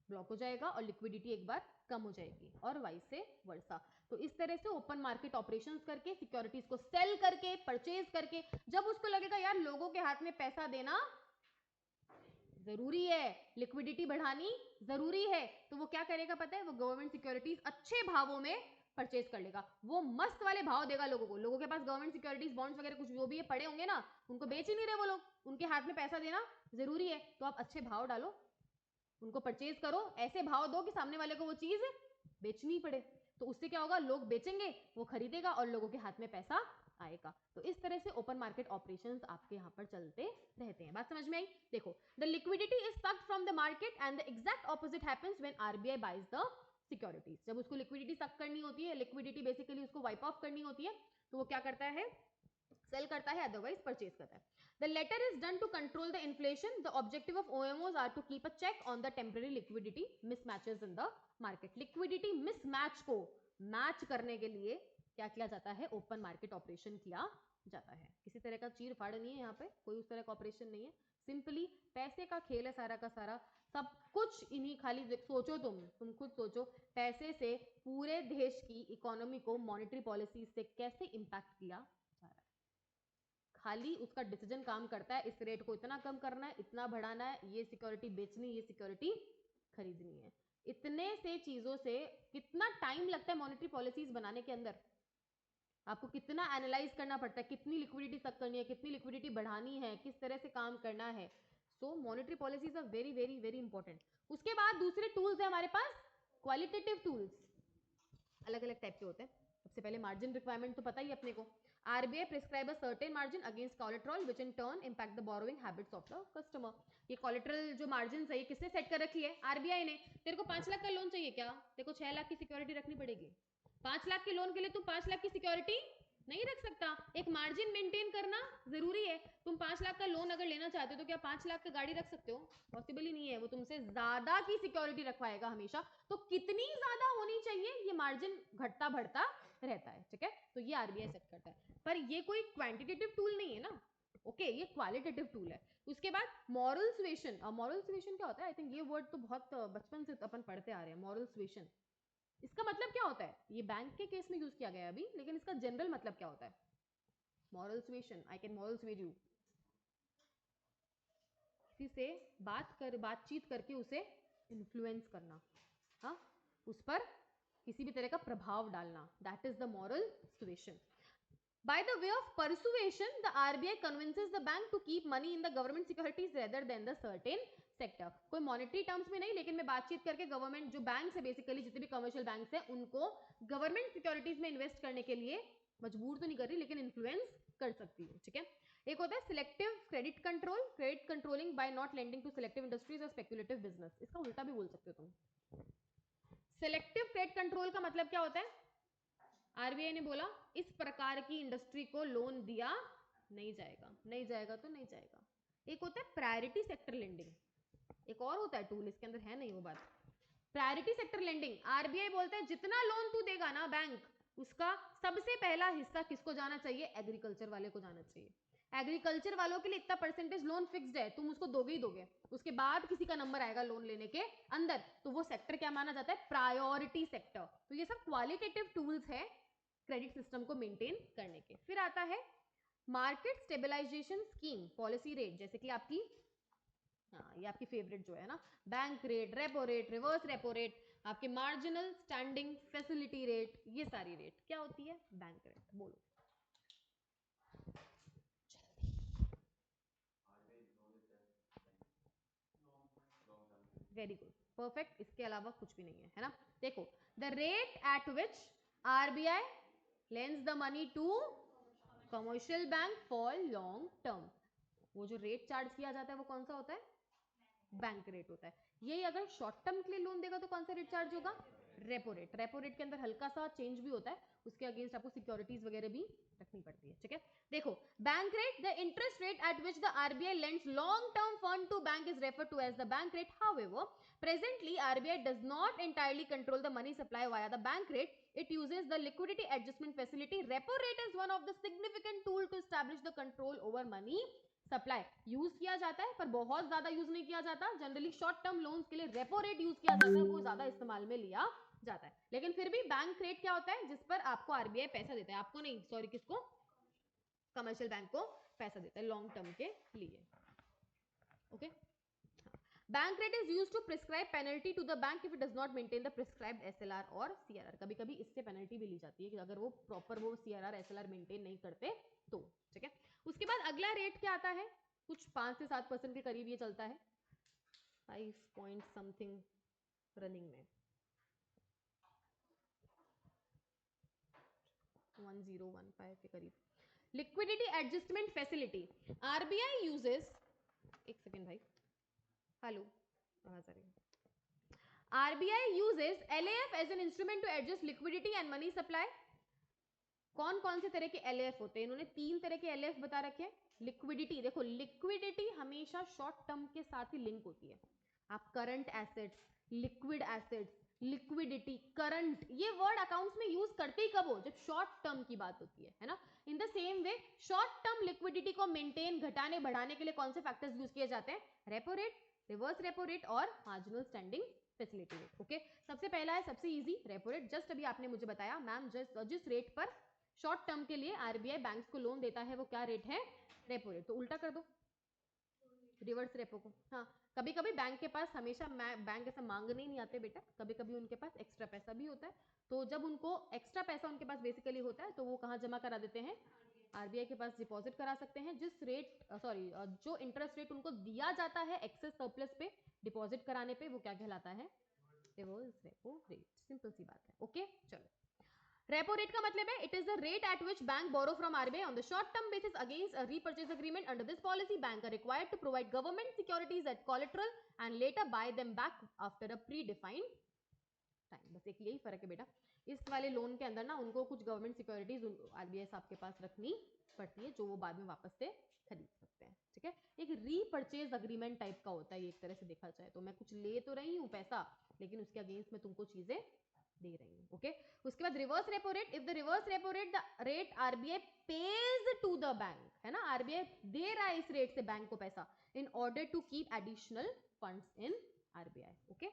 ब्लॉक हो जाएगा और लिक्विडिटी एक बार कम हो जाएगी, और वाइस वर्सा। तो इस तरह से ओपन मार्केट ऑपरेशंस करके, सिक्योरिटीज को सेल करके, परचेज करके, जब उसको लगेगा यार लोगों के हाथ में पैसा देना जरूरी है, लिक्विडिटी बढ़ानी जरूरी है, तो वो क्या करेगा पता है? वो गवर्नमेंट सिक्योरिटीज अच्छे भावों में परचेज कर लेगा, वो मस्त वाले भाव देगा लोगों को। लोगों के पास गवर्नमेंट सिक्योरिटीज बॉन्ड्स वगैरह कुछ जो भी पड़े होंगे ना, उनको बेच ही नहीं रहे वो लोग, उनके हाथ में पैसा देना जरूरी है, तो आप अच्छे भाव डालो, उनको परचेज करो, ऐसे भाव दो कि सामने वाले को वो चीज बेचनी पड़े। तो उससे क्या होगा? लोग बेचेंगे, वो खरीदेगा और लोगों के हाथ में पैसा आएगा। तो इस तरह से ओपन मार्केट ऑपरेशंस आपके यहाँ पर चलते रहते हैं। बात समझ में आई? देखो, the liquidity is sucked from the market and the exact opposite happens when RBI buys the securities. जब उसको लिक्विडिटी सक करनी होती है, लिक्विडिटी बेसिकली उसको वाइप ऑफ करनी होती है, तो वो क्या करता है? सेल करता है, अदरवाइज परचेज करता है। The latter is done to control the inflation. The objective of OMOs are to keep a check on the temporary liquidity mismatches in the market. Liquidity mismatch को मैच करने के लिए क्या किया जाता है? ओपन मार्केट ऑपरेशन किया जाता है। किसी तरह का चीर फाड़ नहीं है यहाँ पे, कोई उस तरह का ऑपरेशन नहीं है, सिंपली पैसे का खेल है सारा का सारा। सब कुछ इन्हीं, खाली सोचो, तुम खुद सोचो, पैसे से पूरे देश की इकोनॉमी को मॉनेटरी पॉलिसी से कैसे इंपैक्ट किया जा रहा है। खाली उसका डिसीजन काम करता है, इस रेट को इतना कम करना है, इतना बढ़ाना है, ये सिक्योरिटी बेचनी, ये सिक्योरिटी खरीदनी है। इतने से चीजों से कितना टाइम लगता है मॉनेटरी पॉलिसीज बनाने के अंदर, आपको कितना एनालाइज करना पड़ता है, कितनी लिक्विडिटी तक करनी है, कितनी लिक्विडिटी बढ़ानी है, किस तरह से काम करना है। So monetary policies are very very very important. उसके बाद दूसरे टूल्स है हमारे पास क्वालिटेटिव टूल्स, अलग अलग टाइप के होते हैं। सबसे पहले मार्जिन रिक्वायरमेंट तो पता ही अपने को, RBI prescribe a certain margin against collateral which in turn impact the borrowing habits of the customer. ये कोलेटरल जो मार्जिन है ये किसने सेट कर रखी है? आरबीआई ने। तेरे को 5 लाख का लोन चाहिए क्या? तेरे को 6 लाख की सिक्योरिटी रखनी पड़ेगी। 5 लाख के लोन के लिए तू 5 लाख की सिक्योरिटी नहीं रख सकता, एक मार्जिन मेंटेन करना जरूरी है। तुम 5 लाख का लोन अगर लेना चाहते हो तो क्या 5 लाख का गाड़ी रख सकते हो? पॉसिबल ही नहीं है, वो तुमसे ज्यादा की सिक्योरिटी रखवाएगा हमेशा। तो कितनी ज्यादा होनी चाहिए, ये मार्जिन घटता बढ़ता रहता है, ठीक है। तो ये आरबीआई सेट करता है, पर ये कोई क्वांटिटेटिव टूल नहीं है ना, ओके, ये क्वालिटेटिव टूल है। उसके बाद मॉरल सुएशन। मॉरल सुएशन क्या होता है? आई थिंक ये वर्ड तो बहुत बचपन से अपन पढ़ते आ रहे हैं, मॉरल सुएशन। इसका मतलब क्या होता है? ये बैंक के केस में यूज किया गया है अभी, लेकिन इसका जनरल मतलब क्या होता है? Moral suasion, I can moral Suez you, किसी से बातचीत करके उसे इन्फ्लुएंस करना, हाँ, उस पर किसी भी तरह का प्रभाव डालना, that is the moral suasion. By the way of persuasion, the RBI convinces the bank to keep money in the government securities rather than the certain sector. कोई monetary terms में नहीं, लेकिन मैं बातचीत करके गवर्नमेंट जो बैंक्स है, बेसिकली जितने भी कमर्शियल बैंक्स हैं, उनको गवर्नमेंट सिक्योरिटीज में इन्वेस्ट करने के लिए मजबूर तो नहीं कर रही, लेकिन इन्फ्लुएंस कर सकती है, ठीक है। एक होता है selective credit control, credit controlling by not lending to selective industries और स्पेक्युलेटिव बिजनेस। इसका उल्टा भी बोल सकते हो तुम। सिलेक्टिव क्रेडिट कंट्रोल का मतलब क्या होता है? आरबीआई ने बोला इस प्रकार की इंडस्ट्री को लोन दिया नहीं जाएगा, नहीं जाएगा तो नहीं जाएगा। एक होता है प्रायोरिटी सेक्टर लेंडिंग, एक और होता है टूल, इसके अंदर है नहीं वो बात। प्रायोरिटी सेक्टर लेंडिंग, आरबीआई बोलता है जितना लोन तू देगा ना बैंक, उसका सबसे पहला हिस्सा किसको जाना चाहिए? एग्रीकल्चर वाले को जाना चाहिए। एग्रीकल्चर वालों के लिए इतना परसेंटेज लोन फिक्स्ड है, तुम उसको दोगे ही दोगे। उसके बाद किसी का नंबर आएगा लोन लेने के अंदर, तो वो सेक्टर क्या माना जाता है? Priority sector. तो ये सब क्वालिटेटिव टूल्स है क्रेडिट सिस्टम को मेंटेन करने के। फिर आता है market stabilization scheme, policy rate, जैसे कि आपकी, हाँ, ये आपकी फेवरेट जो है ना, bank rate, repo rate, reverse repo rate, आपके मार्जिनल स्टैंडिंग फैसिलिटी रेट, ये सारी रेट क्या होती है? Bank rate. बोलो वेरी गुड, परफेक्ट, इसके अलावा कुछ भी नहीं है ना। देखो, the rate at which RBI lends the money to commercial bank for long term, वो जो रेट चार्ज किया जाता है वो कौन सा होता है? बैंक रेट होता है। यही अगर शॉर्ट टर्म के लिए लोन देगा तो कौन सा रेट चार्ज होगा? Repo rate. रेपो रेट के अंदर हल्का सा चेंज भी होता है, उसके अगेंस्ट आपको सिक्योरिटीज वगैरह भी रखनी पड़ती है, ठीक है। देखो, bank rate, the interest rate at which the RBI lends long term fund to bank is referred to as the bank rate. However, presently RBI does not entirely control the money supply via the bank rate. It uses the liquidity adjustment facility. Repo rate is one of the significant tool to establish the control over money supply. Use किया जाता है पर बहुत ज्यादा यूज नहीं किया जाता, जनरली शॉर्ट टर्म लोन्स के लिए रेपो रेट यूज किया जाता है, वो ज्यादा इस्तेमाल में लिया जाता है। लेकिन फिर भी बैंक रेट क्या होता है? जिस पर आपको आरबीआई पैसा देता है, आपको नहीं, सॉरी, किसको? कमर्शियल बैंक को पैसा देता है लॉन्ग टर्म के लिए, okay. Bank rate is used to prescribe penalty to the bank if it does not maintain the prescribed SLR और सीआरआर। कभी कभी इससे पेनल्टी भी ली जाती है कि अगर वो प्रॉपर वो सीआरआर एसएलआर मेंटेन नहीं करते तो, ठीक है। उसके बाद अगला रेट क्या आता है? कुछ 5 से 7% के करीब ये चलता है, 5 पॉइंट समथिंग रनिंग में, 1015 के करीब। Liquidity adjustment facility, RBI uses, एक सेकेंड भाई, हेलो, आवाज आ रही है। RBI uses LAF as an instrument to adjust liquidity and money supply. कौन कौन से तरह के LAF होते हैं? इन्होंने 3 तरह के LAF बता रखे हैं। लिक्विडिटी, देखो लिक्विडिटी हमेशा शॉर्ट टर्म के साथ ही लिंक होती है। आप current assets, liquid assets, liquidity, current, ये वर्ड अकाउंट्स में यूज करते ही कब हो? जब शॉर्ट टर्म की बात होती है ना। In the same way short term liquidity को मेंटेन, घटाने, बढ़ाने के लिए कौन से फैक्टर्स यूज किए जाते हैं? Repo rate, reverse repo rate और marginal standing facility rate, okay. सबसे पहला है, सबसे इजी, रेपो रेट। जस्ट अभी आपने मुझे बताया मैम, जिस रेट पर शॉर्ट टर्म के लिए आरबीआई बैंक्स को लोन देता है वो क्या रेट है? Repo rate. तो उल्टा कर दो, रिवर्स रेपो को, हाँ कभी कभी बैंक के पास हमेशा बैंक ऐसा मांगने नहीं आते बेटा, कभी कभी उनके पास एक्स्ट्रा पैसा भी होता है, तो जब उनको एक्स्ट्रा पैसा उनके पास बेसिकली होता है तो वो कहाँ जमा करा देते हैं, आरबीआई के पास डिपॉजिट करा सकते हैं। जिस रेट जो इंटरेस्ट रेट उनको दिया जाता है एक्सेस सरप्लस पे डिपॉजिट कराने पे, वो क्या कहलाता है, रिवर्स रेपो रेट। सिंपल सी बात है। ओके चलो, रेपो रेट का मतलब है it is the rate at which bank borrow from RBI on the short term basis against a repurchase agreement. Under this policy bank are required to provide government securities at collateral and later buy them back after a predefined time. बस एक यही फर्क है बेटा, इस वाले लोन के अंदर ना उनको कुछ गवर्नमेंट सिक्योरिटीज आरबीआई साहब के पास रखनी पड़ती है, जो वो बाद में वापस से खरीद सकते हैं। ठीक है, एक रीपर्चेज अग्रीमेंट टाइप का होता है ये, एक तरह से देखा जाए तो मैं कुछ ले तो रही हूँ पैसा, लेकिन उसके अगेंस्ट में तुमको चीजें दे रही हूँ। ओके, उसके बाद reverse repo rate, if the reverse repo rate the rate RBI pays to the bank, है ना, आरबीआई दे रहा है इस रेट से बैंक को पैसा in order to keep additional funds in RBI. Okay,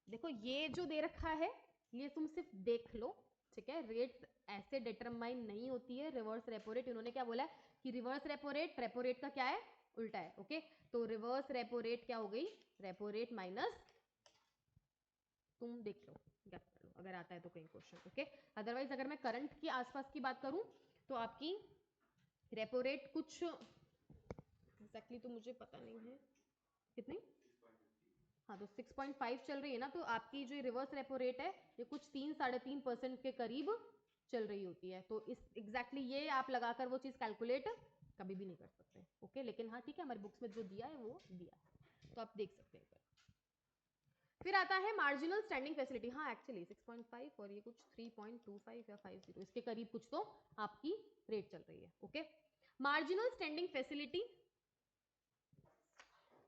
देखो ये जो दे रखा है ये तुम सिर्फ देख लो, ठीक है, रेट ऐसे डिटरमाइन नहीं होती है रिवर्स रेपो रेट। इन्होंने क्या बोला है कि रिवर्स रेपो रेट का क्या है, उल्टा है। ओके, तो रिवर्स रेपो रेट क्या हो गई, रेपो रेट माइनस, तुम देख लो गैस कर लो अगर आता है तो कहीं क्वेश्चन। ओके, अदरवाइज अगर मैं करंट के आसपास की बात करूं तो आपकी रेपो रेट कुछ एक्जैक्टली तो मुझे पता नहीं है कितनी, हाँ तो 6.5 चल रही है ना, तो आपकी जो रिवर्स रेपो रेट है ये कुछ 3-3.5% के करीब चल रही होती है। तो इस एग्जैक्टली ये आप लगाकर वो चीज कैलकुलेट कभी भी नहीं कर सकते। ओके, लेकिन हाँ ठीक है, हमारी बुक्स में जो दिया है वो दिया है, तो आप देख सकते हैं। फिर आता है मार्जिनल स्टैंडिंग फैसिलिटी, हाँ एक्चुअली 6.5 और ये कुछ 3.25 या 50 इसके करीब कुछ तो आपकी रेट चल रही है। ओके, मार्जिनल स्टैंडिंग फैसिलिटी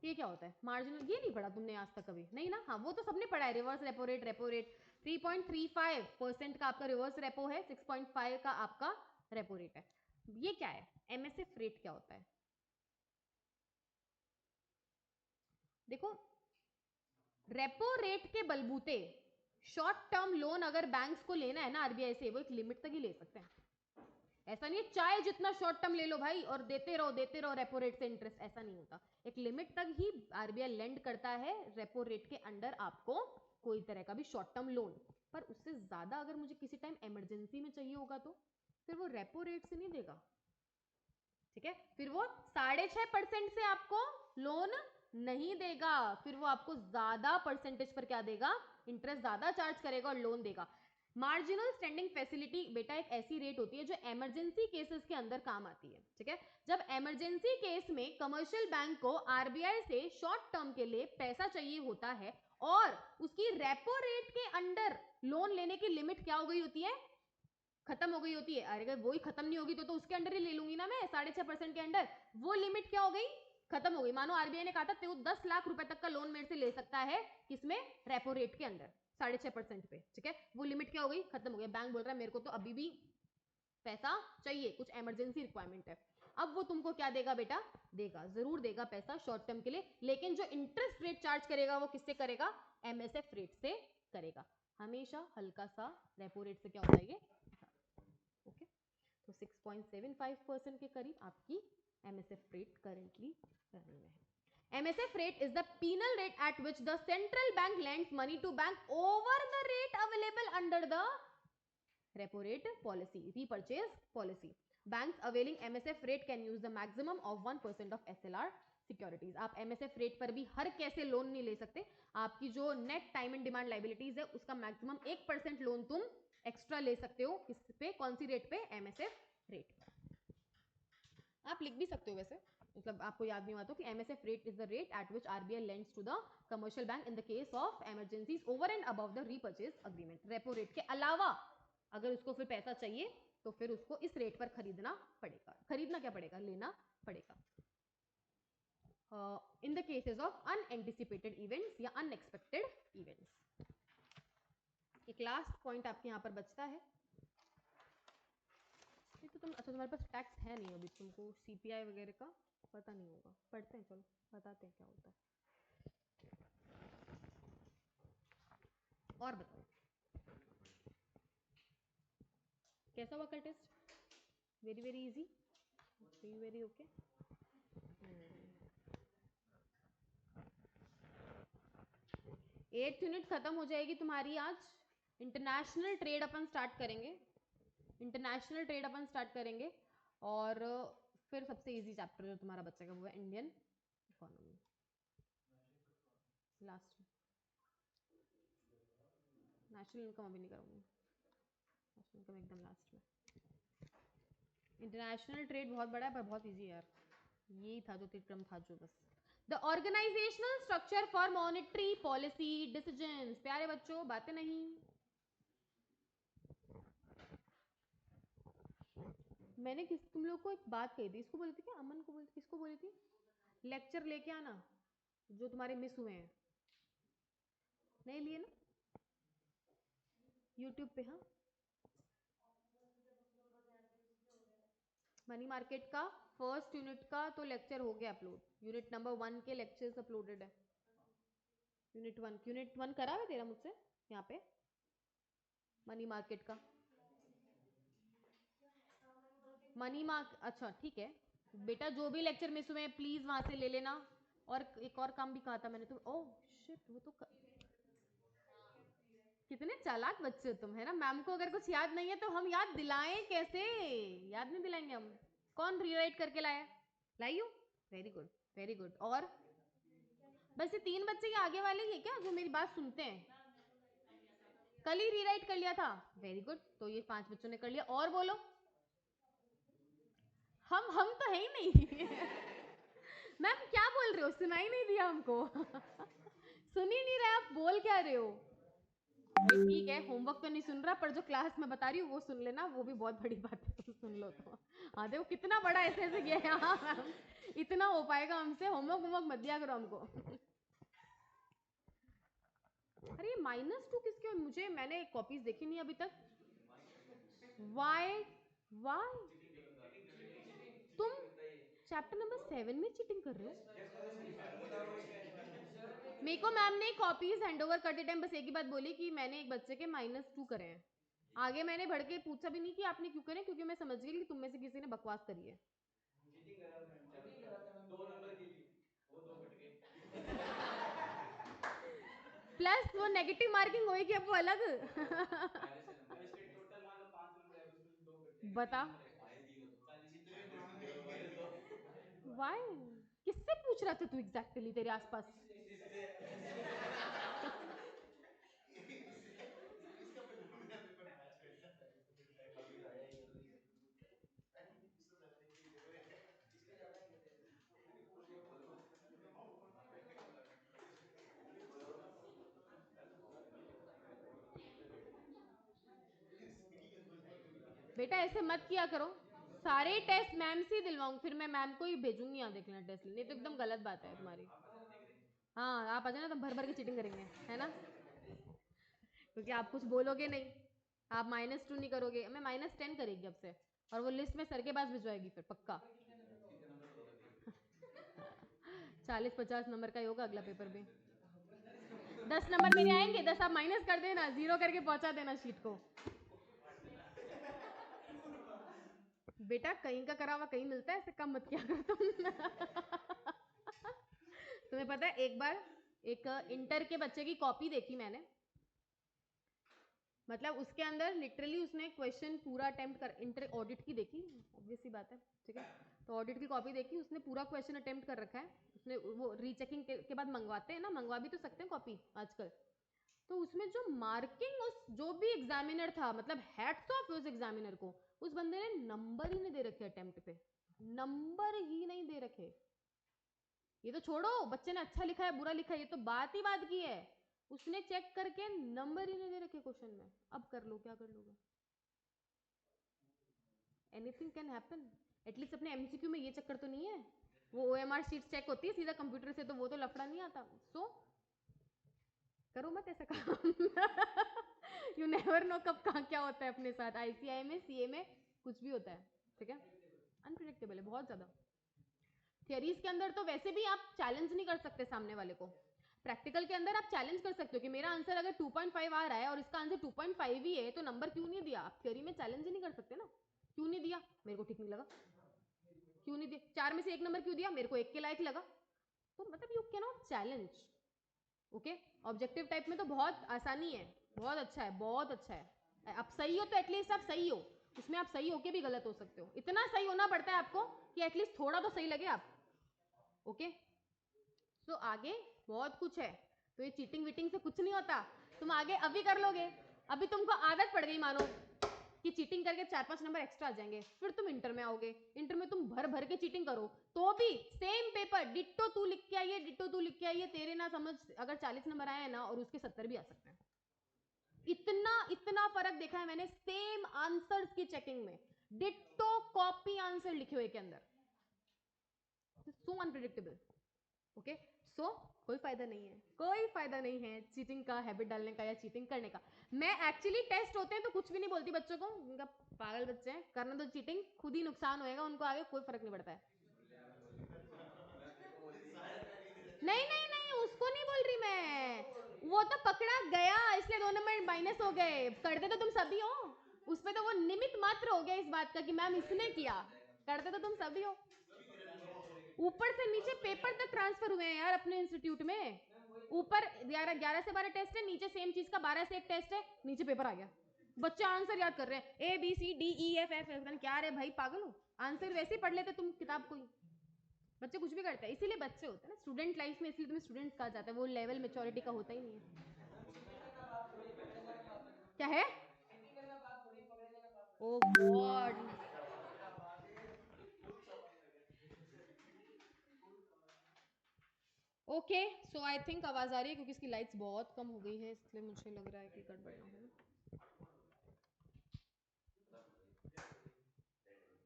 ये क्या होता है, मार्जिनल ये नहीं पढ़ा तुमने आज तक कभी, नहीं ना, हाँ वो तो सबने पढ़ा है, रिवर्स रेपो रेट 3.35% का आपका रिवर्स रेपो है, 6.5 का आपका रेपो रेट है। ये क्या है, एमएसएफ रेट क्या होता है, देखो रेपो रेट के बलबूते शॉर्ट टर्म लोन अगर बैंक्स को लेना है ना आरबीआई से, वो एक लिमिट तक ही ले सकते हैं। ऐसा नहीं है चाहे जितना शॉर्ट टर्म ले लो भाई और देते रहो रेपो रेट से इंटरेस्ट, ऐसा नहीं होता। एक लिमिट तक ही आरबीआई लेंड करता है रेपो रेट के अंडर आपको कोई तरह का भी शॉर्ट टर्म लोन, पर उससे ज्यादा अगर मुझे किसी टाइम इमरजेंसी में चाहिए होगा तो फिर वो रेपो रेट से नहीं देगा। ठीक है, फिर वो 6.5% से आपको लोन नहीं देगा, फिर वो आपको ज्यादा परसेंटेज पर क्या देगा, इंटरेस्ट ज्यादा चार्ज करेगा और लोन देगा। मार्जिनल स्टैंडिंग फैसिलिटी बेटा एक ऐसी रेट होती है जो इमरजेंसी केसेस के अंदर काम आती है। ठीक है, जब इमरजेंसी केस में कमर्शियल बैंक को आरबीआई से शॉर्ट टर्म के लिए पैसा चाहिए होता है और उसकी रेपो रेट के अंडर लोन लेने की लिमिट क्या हो गई होती है, खत्म हो गई होती है। अरे अगर वही खत्म नहीं होगी तो उसके अंडर ही ले लूंगी ना मैं, 6.5% के अंडर, वो लिमिट क्या हो गई, खत्म हो गई। मानो आरबीआई ने कहा था तू 10 लाख रुपए तक का लोन मेरे से ले सकता है, किसमें, रेपो रेट के अंदर 6.5% पे। ठीक है, वो लिमिट क्या हो गई, खत्म हो गया। बैंक बोल रहा है मेरे को तो अभी भी पैसा चाहिए, कुछ इमरजेंसी रिक्वायरमेंट है। अब वो तुमको क्या देगा बेटा, देगा जरूर देगा पैसा शॉर्ट टर्म के लिए, लेकिन जो इंटरेस्ट रेट चार्ज करेगा वो किससे करेगा, एमएसएफ रेट से करेगा। हमेशा हल्का सा रेपो रेट से क्या होता है ये, ओके, तो 6.75% के करीब आपकी एमएसएफ रेट करेंटली रनिंग में है। MSF rate is the penal rate at which the central bank lends money to bank over the rate available under the repo rate policy, repurchase policy. Banks availing MSF rate can use the maximum of 1% of SLR securities. आप एमएसएफ रेट पर भी हर कैसे लोन नहीं ले सकते, आपकी जो net time and demand liabilities है उसका मैक्सिमम 1% लोन तुम एक्स्ट्रा ले सकते हो, किस पे, कौन सी रेट पे, एमएसएफ रेट। आप लिख भी सकते हो वैसे, मतलब आपको याद नहीं हुआ तो कि MSF rate is the rate at which RBI lends to the commercial bank in the case of emergencies over and above the repurchase agreement. Repo rate के अलावा अगर उसको फिर पैसा चाहिए तो फिर उसको इस रेट पर खरीदना पड़ेगा, खरीदना क्या पड़ेगा, लेना पड़ेगा। In the cases of unanticipated events या अनएक्सपेक्टेड इवेंट्स। एक लास्ट पॉइंट आपके यहाँ पर बचता है, ये तो तुम, अच्छा तुम्हारे पास टैक्स है नहीं अभी, तुमको सीपीआई वगैरह का पता नहीं होगा, पढ़ते हैं, चलो बताते हैं क्या होता है। और बताओ कैसा हुआ कल test, very very easy, very very okay. 8th unit खत्म हो जाएगी तुम्हारी आज। इंटरनेशनल ट्रेड अपन स्टार्ट करेंगे, इंटरनेशनल ट्रेड अपन स्टार्ट करेंगे। और फिर सबसे इजी चैप्टर जो तुम्हारा बचेगा वो है इंडियन इकोनॉमी, लास्ट में। नेशनल इनकम अभी नहीं करूँगी, नेशनल इनकम एकदम लास्ट में। इंटरनेशनल ट्रेड बहुत बड़ा है पर बहुत इजी है यार, यही था जो त्रिक्रम था जो बस। The organisational structure for monetary policy decisions. प्यारे बच्चों बातें नहीं, मैंने तुम लोग को एक बात कही थी, इसको बोली थी क्या, अमन को बोली, किसको बोली थी, लेक्चर लेके आना जो तुम्हारे मिस हुए हैं, नहीं लिए ना यूट्यूब पे। हाँ, मनी मार्केट का फर्स्ट यूनिट का तो लेक्चर हो गया अपलोड, यूनिट नंबर 1 के लेक्चर्स अपलोडेड है। यूनिट वन करा है तेरा मुझसे यहाँ पे मनी मार्केट का, मनी मार्क, अच्छा ठीक है बेटा, जो भी लेक्चर मिस हुए प्लीज वहां से ले लेना। और एक और काम भी कहा था मैंने तुम, ओह शिट वो तो कितने चालाक बच्चे हो तुम, है ना। मैम को अगर कुछ याद नहीं है तो हम याद दिलाएं कैसे, याद नहीं दिलाएंगे हम। कौन रीराइट करके लाया, लाई हूँ, वेरी गुड वेरी गुड। और बस ये 3 बच्चे ये आगे वाले ही है क्या जो मेरी बात सुनते हैं, कल ही रीराइट कर लिया था, वेरी गुड। तो ये 5 बच्चों ने कर लिया, और बोलो। हम तो है ही नहीं मैम क्या बोल रहे हो, सुनाई नहीं दिया हमको सुन ही नहीं रहे आप, बोल क्या रहे हो। ठीक है होमवर्क तो नहीं सुन रहा पर जो क्लास में बता रही हूँ वो सुन लेना, वो भी बहुत बड़ी बात है, तुम सुन लो तो। हाँ देखो कितना बड़ा ऐसे ऐसे किया है, हाँ मैम इतना हो पाएगा हमसे, होमवर्क मत दिया करो हमको अरे -2 किसके, मुझे मैंने कॉपीज देखी नहीं अभी तक। वाई वाई तुम चैप्टर नंबर 7 में चीटिंग कर रहे हो। मेरे को मैम ने कॉपीज हैंडओवर करते टाइम बस एक ही बात बोली कि मैंने एक बच्चे के -2 करे हैं, आगे मैंने बढ़ के पूछा भी नहीं कि आपने क्यों करे, क्योंकि मैं समझ गई कि तुम में से किसी ने बकवास करी है। चीटिंग करा मैम, 2 नंबर के लिए वो 2 कट गए प्लस वो नेगेटिव मार्किंग होगी अब वो अलग इसके टोटल मान लो 5 नंबर है, उसमें से 2 कट जाएंगे, बता 0 तो 40 वाई किससे पूछ रहा था तू एग्जैक्टली तेरे आसपास इसका पेपर मेरा पेपर मैच कर जाता है, तो फिर अभी तो आया ही है, इससे ज्यादा नहीं कोई पेपर है, इसका ज्यादा नहीं है। बेटा ऐसे मत किया करो, सारे टेस्ट मैम से ही दिलवाऊंगी, फिर मैं मैम को ही भेजूंगी यहाँ देखना टेस्ट, नहीं तो एकदम गलत बात है तुम्हारी। हाँ आप आ जाना तो भर भर के चीटिंग करेंगे, है ना, क्योंकि आप कुछ बोलोगे नहीं, आप -2 नहीं करोगे, मैं -10 करेगी अब से, और वो लिस्ट में सर के पास भिजवाएगी फिर पक्का 40-50 नंबर का ही होगा अगला पेपर भी, 10 नंबर मेरे आएंगे, 10 आप माइनस कर देना, 0 करके पहुंचा देना शीट को। बेटा कहीं का करा हुआ कहीं मिलता है, ऐसे कम मत किया करो तुम तुम्हें पता है एक बार एक इंटर के बच्चे की कॉपी देखी मैंने, मतलब उसके अंदर लिटरली उसने क्वेश्चन पूरा अटेम्प्ट कर, इंटर ऑडिट की देखी, ऑब्वियस सी बात है, ठीक है, तो ऑडिट की कॉपी देखी, उसने पूरा क्वेश्चन अटेम्प्ट कर रखा है, उसने वो रीचेकिंग के बाद मंगवाते हैं ना, मंगवा भी तो सकते हैं कॉपी आजकल, तो उसमें जो मार्किंग उस जो भी एग्जामिनर था, मतलब हैट्स ऑफ उस एग्जामिनर को, उस बंदे ने नंबर ही नहीं दे रखे अटेम्प्ट पे, नंबर ही नहीं दे रखे। ये तो छोड़ो बच्चे ने अच्छा लिखा है बुरा लिखा है, ये तो बात ही बात की है, उसने चेक करके नंबर ही नहीं दे रखे क्वेश्चन में, अब कर लो क्या कर लोगे, एनीथिंग कैन हैपन। एटलीस्ट अपने एमसीक्यू में ये चक्कर तो नहीं है, वो ओएमआर शीट चेक होती है सीधा कंप्यूटर से, तो वो तो लफड़ा नहीं आता, सो करो मत ऐसा काम यू नेवर नो कब कहाँ क्या होता है अपने साथ, आईसीआई में सीए में कुछ भी होता है, ठीक है, अनप्रिडिक्टेबल है बहुत ज्यादा। थियरीज के अंदर तो वैसे भी आप चैलेंज नहीं कर सकते सामने वाले को, प्रैक्टिकल के अंदर आप चैलेंज कर सकते हो कि मेरा आंसर अगर 2.5 आ रहा है और इसका आंसर 2.5 ही है तो नंबर क्यों नहीं दिया, आप थियरी में चैलेंज ही नहीं कर सकते ना, क्यों नहीं दिया मेरे को ठीक नहीं लगा, क्यों नहीं दिया, 4 में से 1 नंबर क्यों दिया, मेरे को 1 के लायक लगा, तो मतलब you can not challenge, okay objective type में तो बहुत आसानी है, बहुत अच्छा है, बहुत अच्छा है। आप सही हो तो एटलीस्ट आप सही हो, उसमें आप सही होके भी गलत हो सकते हो, इतना सही होना पड़ता है आपको कि एटलीस्ट थोड़ा तो सही लगे आप। ओके तो आगे बहुत कुछ है, तो ये चीटिंग वीटिंग से कुछ नहीं होता, तुम आगे अभी कर लोगे। अभी तुमको आदत पड़ गई मानो कि चीटिंग करके 4-5 नंबर एक्स्ट्रा आ जाएंगे, फिर तुम इंटर में आओगे, इंटर में तुम भर भर के चीटिंग करो तो भी सेम पेपर डिट्टो तू लिख के आइए, डिट्टो तू लिख के आइए, तेरे ना समझ अगर 40 नंबर आए हैं ना और उसके 70 भी आ सकते हैं। इतना इतना फर्क देखा है मैंने सेम आंसर्स की चेकिंग में, डिट्टो कॉपी आंसर लिखे हुए के अंदर, सो अनप्रिडिक्टेबल। ओके सो कोई फायदा नहीं है, कोई फायदा नहीं है चीटिंग का, हैबिट डालने का या चीटिंग करने का। मैं एक्चुअली टेस्ट होते हैं तो कुछ भी नहीं बोलती बच्चों को, उनका पागल बच्चे हैं, करना तो चीटिंग, खुद ही नुकसान होएगा उनको, आगे कोई फर्क नहीं पड़ता है। नहीं नहीं नहीं उसको नहीं बोल रही मैं, वो तो पकड़ा गया इसलिए 2 नंबर माइनस हो गए, करते तो तुम सभी हो, उसमें तो वो निमित्त मात्र हो गया इस बात का कि मैम इसने किया, करते तो तुम सभी हो। ऊपर से नीचे पेपर तक ट्रांसफर हुए हैं यार अपने इंस्टीट्यूट में, ऊपर 11 से 12 टेस्ट है, नीचे सेम चीज का 12 से 1 टेस्ट है, नीचे पेपर आ गया, बच्चे आंसर याद कर रहे हैं ABCDEFF, क्या रे भाई पागल हो, आंसर वैसे ही पढ़ लेते तुम किताब को ही, बच्चे कुछ भी करते हैं, इसीलिए बच्चे होते हैं ना स्टूडेंट लाइफ में, इसलिए तुम्हें स्टूडेंट कहा जाता है, वो लेवल मेच्योरिटी का होता ही नहीं है। क्या है oh God, okay so I think आवाज आ रही है क्योंकि इसकी लाइट्स बहुत कम हो गई है, इसलिए मुझे लग रहा है कि गड़बड़ ना हो,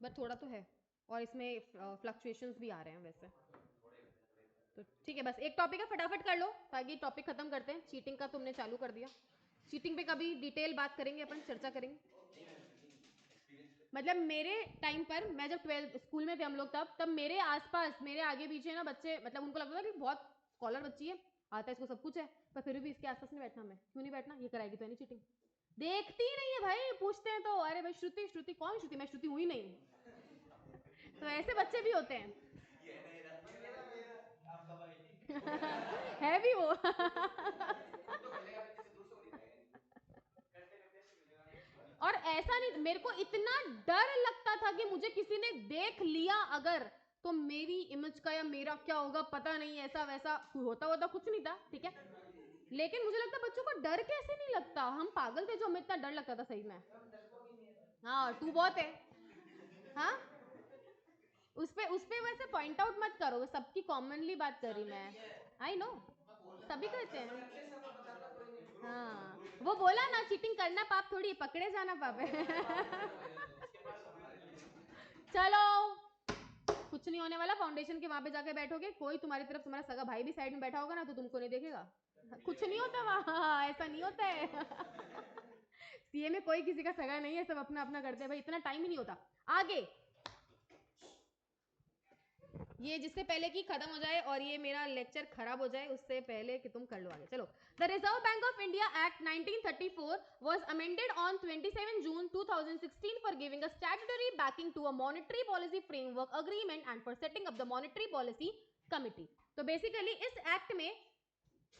बट थोड़ा तो है और इसमें फ्लक्चुएशंस भी आ रहे हैं वैसे, तो ठीक है बस एक टॉपिक है फटाफट कर लो ताकि टॉपिक खत्म करते हैं। चीटिंग का तुमने चालू कर दिया, चीटिंग पे कभी डिटेल बात करेंगे अपन, चर्चा करेंगे। मतलब मेरे टाइम पर, मैं जब 12 स्कूल में थे हम लोग, तब मेरे आसपास मेरे आगे पीछे ना बच्चे, मतलब उनको लगता था कि बहुत स्कॉलर बच्ची है, आता है इसको सब कुछ है, पर फिर भी इसके आसपास नहीं बैठना, मैं क्यों नहीं बैठना, ये कराएगी तो नहीं चीटिंग, देखती ही नहीं है भाई, पूछते हैं तो अरे भाई श्रुति, श्रुति कौन श्रुति, मैं श्रुति हुई नहीं, तो ऐसे बच्चे भी होते हैं। है भी वो और ऐसा नहीं, मेरे को इतना डर लगता था कि मुझे किसी ने देख लिया अगर, तो मेरी इमेज का या मेरा क्या होगा पता नहीं, ऐसा वैसा होता कुछ नहीं था, ठीक है, लेकिन मुझे लगता बच्चों को डर कैसे नहीं लगता, हम पागल थे जो हमें इतना डर लगता था सही में। हाँ तू बहुत है, हाँ उस पे वैसे पॉइंट आउट मत करो, सबकी कॉमनली बात कर रही मैं, आई नो सभी करते हैं। हाँ वो बोला ना चीटिंग करना पाप थोड़ी, पकड़े जाना पाप है चलो कुछ नहीं होने वाला, फाउंडेशन के वहां पे जाके बैठोगे, कोई तुम्हारी तरफ, तुम्हारा सगा भाई भी साइड में बैठा होगा ना तो तुमको नहीं देखेगा, कुछ नहीं होता वहां, ऐसा नहीं होता है सीए में कोई किसी का सगा नहीं है, सब अपना अपना करते हैं भाई, इतना टाइम ही नहीं होता। आगे ये जिससे पहले कि खत्म हो जाए और ये मेरा लेक्चर खराब हो जाए उससे पहले कि तुम कर लो आगे, चलो। The reserve bank of India act 1934 was amended on 27 June 2016 for giving a statutory backing to a monetary policy framework agreement and for setting up the monetary policy committee। तो बेसिकली इस एक्ट में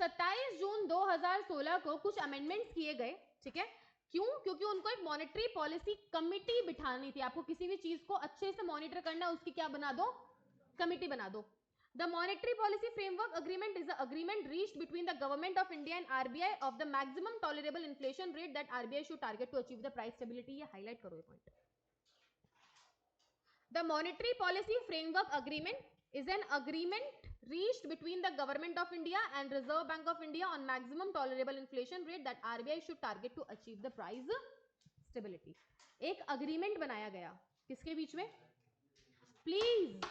27 जून 2016 को कुछ अमेंडमेंट्स किए गए, ठीक है, क्यों, क्योंकि उनको एक मॉनेटरी पॉलिसी कमिटी बिठानी थी, आपको किसी भी चीज को अच्छे से मॉनिटर करना, उसकी क्या बना दो, कमिटी बना दो। The monetary policy framework agreement is the agreement reached between the government of India and RBI of the maximum tolerable inflation rate that RBI should target to achieve the price stability। ये highlight करो ये point। The monetary policy framework agreement is an agreement reached between the government of India and Reserve Bank of India on maximum tolerable inflation rate that RBI should target to achieve the price stability। एक agreement बनाया गया किसके बीच में, प्लीज,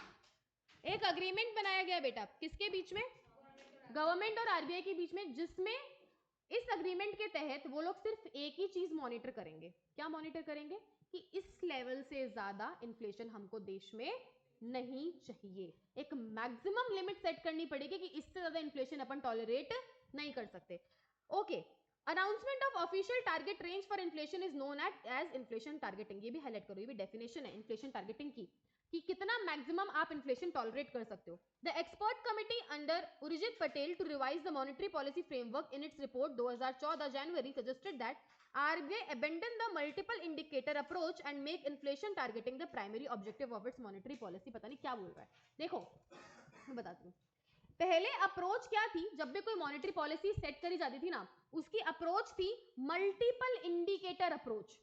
एक अग्रीमेंट बनाया गया बेटा किसके बीच में, गवर्नमेंट और आरबीआई के बीच में, जिसमें इस अग्रीमेंट के तहत वो लोग सिर्फ एक ही चीज मॉनिटर करेंगे, क्या मॉनिटर करेंगे, कि इस लेवल से ज्यादा इन्फ्लेशन हमको देश में नहीं चाहिए, एक मैक्सिमम लिमिट सेट करनी पड़ेगी कि इससे ज्यादा इन्फ्लेशन अपन टॉलरेट नहीं कर सकते। Okay, announcement of official target range for inflation is known as inflation targeting, ये भी हाईलाइट करो, ये भी डेफिनेशन है इन्फ्लेशन टारगेटिंग की। कि कितना मैक्सिमम आप इन्फ्लेशन टॉलरेट कर सकते हो. The expert committee under Urjit Patel to revise the monetary policy framework in its report 2014 January suggested that RBI abandon the multiple indicator approach and make inflation targeting the primary objective of its monetary policy. पता नहीं क्या बोल रहा है. देखो मैं बताती हूँ. पहले अप्रोच क्या थी? जब भी कोई मॉनेटरी पॉलिसी सेट करी जाती थी ना, उसकी अप्रोच थी मल्टीपल इंडिकेटर अप्रोच.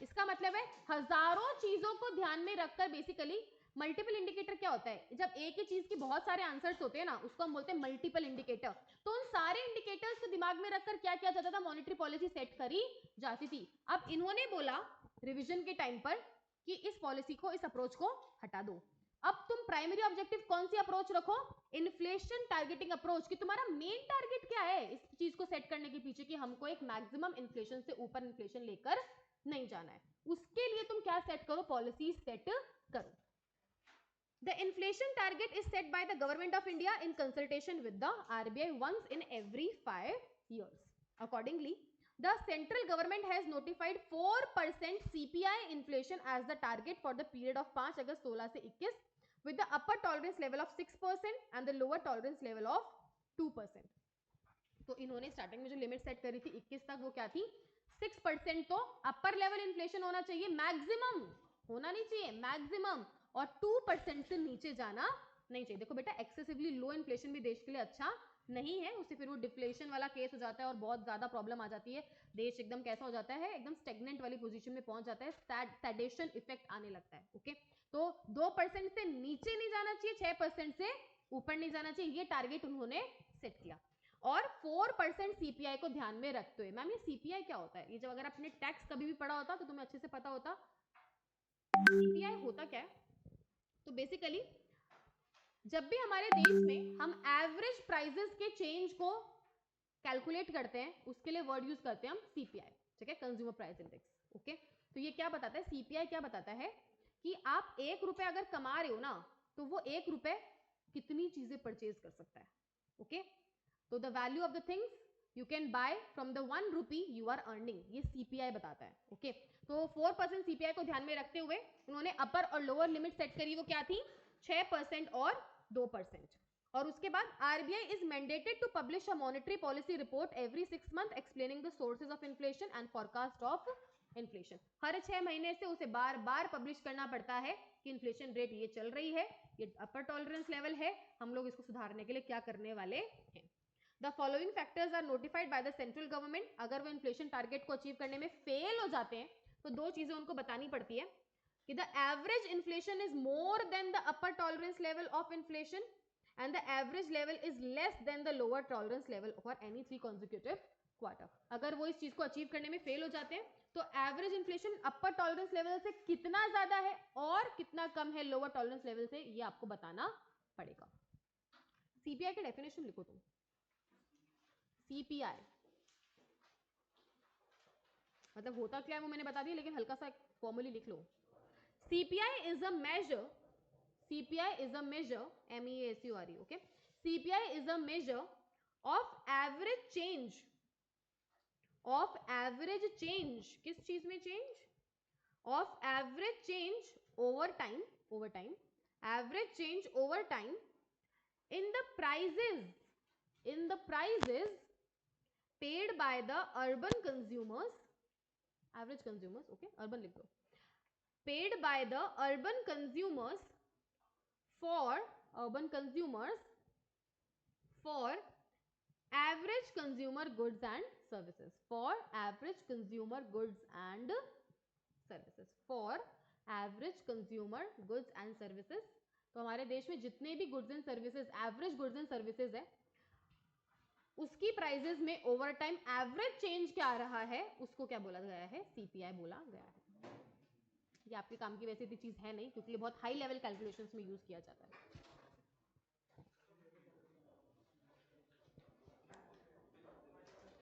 इसका मतलब है हजारों चीजों को ध्यान में रखकर बेसिकली. मल्टीपल इंडिकेटर क्या होता है? जब एक ही चीज की बहुत सारे आंसर्स होते हैं ना, उसको हम बोलते हैं मल्टीपल इंडिकेटर. तो उन सारे इंडिकेटर्स को दिमाग में रखकर क्या किया जाता था? मॉनेटरी पॉलिसी सेट करी जाती थी. अब इन्होंने बोला रिवीजन के टाइम पर कि इस पॉलिसी को, इस अप्रोच को हटा दो. अब तुम प्राइमरी ऑब्जेक्टिव कौन सी अप्रोच रखो? Inflation targeting approach. कि तुम्हारा मेन टारगेट क्या है इस चीज को सेट करने के पीछे? कि हमको एक मैक्सिमम इन्फ्लेशन से ऊपर इन्फ्लेशन लेकर नहीं जाना है. उसके लिए तुम क्या सेट करो? पॉलिसी सेट करो. The inflation target is set by the government of India in consultation with the RBI once in every 5 years. Accordingly, the central government has notified 4% CPI inflation as the target for the period of 5 अगस्त 16 से 21 with the upper tolerance level of 6% and the lower tolerance level of 2%. तो इन्होंने स्टार्टिंग में जो लिमिट सेट करी थी 21 तक, वो क्या थी? 6% तो अपर लेवल इन्फ्लेशन होना चाहिए, मैक्सिमम होना नहीं चाहिए, मैक्सिमम. और 2% से नीचे जाना नहीं चाहिए. देखो बेटा, एक्सेसिवली लो इन्फ्लेशन भी देश के लिए अच्छा नहीं है. उससे फिर वो डिफ्लेशन वाला केस हो जाता है और बहुत ज्यादा प्रॉब्लम आ जाती है. देश एकदम कैसा हो जाता है? एकदम स्टेगनेंट वाली पोजीशन में पहुंच जाता है. सैडेशन इफेक्ट आने लगता है. ओके, तो 2% से नीचे नहीं जाना चाहिए, 6% से ऊपर नहीं जाना चाहिए. ये टारगेट उन्होंने सेट किया. और 4% सीपीआई को ध्यान में रखते हुए. मैम ये सीपीआई क्या होता है? ये जब अगर आपने टैक्स कभी भी पढ़ा होता तो तुम्हें अच्छे से पता होता. सीपीआई होता क्या है? तो बेसिकली जब भी हमारे देश में हम एवरेज प्राइसेस के चेंज को कैलकुलेट करते हैं, उसके लिए वर्ड यूज करते हैं हम सीपीआई. ठीक है, कंज्यूमर प्राइस इंडेक्स. ओके, तो ये क्या बताता है? सीपीआई क्या बताता है कि आप 1 रुपए अगर कमा रहे हो ना, तो वो 1 रुपए कितनी चीजें परचेज कर सकता है. ओके, तो the value of the things you can buy from the 1 rupee you are earning. ये सीपीआई बताता है. ओके, तो 4% सीपीआई को ध्यान में रखते हुए उन्होंने अपर और लोअर लिमिट सेट करी. वो क्या थी? 6% और 2%. और उसके बाद RBI is mandated to publish a monetary policy report every 6 month explaining the sources of inflation and forecast of inflation. हर 6 महीने से उसे बार बार पब्लिश करना पड़ता है कि इन्फ्लेशन रेट ये चल रही है, ये अपर टॉलरेंस लेवल है, हम लोग इसको सुधारने के लिए क्या करने वाले हैं. The following factors are notified by the central government. अगर वो इन्फ्लेशन टारगेट को अचीव करने में फेल हो जाते हैं तो दो चीजें उनको बतानी पड़ती है कि the average inflation is more than the upper tolerance level of inflation and the average level is less than the lower tolerance level for any 3 consecutive quarter. अगर वो इस चीज को अचीव करने में फेल हो जाते हैं तो एवरेज इन्फ्लेशन अपर टॉलरेंस लेवल से कितना ज्यादा है और कितना कम है लोअर टॉलरेंस लेवल से, ये आपको बताना पड़ेगा. सीपीआई की डेफिनेशन लिखो तुम. सीपीआई मतलब होता क्या है वो मैंने बता दिया, लेकिन हल्का सा फॉर्मली लिख लो. CPI is a major, CPI is a major, MEASURE. Okay, CPI is a measure of average change, of average change. किस चीज में change? Of average change over time, over time, average change over time in the prices, in the prices paid by the urban consumers, average consumers. Okay, urban लिख दो. Paid by the urban consumers for urban consumers for average consumer goods and services, for average consumer goods and services, for average consumer goods and services. तो हमारे देश में जितने भी goods and services, average goods and services है, उसकी प्राइजेस में ओवर टाइम एवरेज चेंज क्या आ रहा है, उसको क्या बोला गया है? सीपीआई बोला गया है. ये आपके काम की वैसे भी चीज है नहीं, क्योंकि ये बहुत हाई लेवल कैलकुलेशंस में यूज किया जाता है.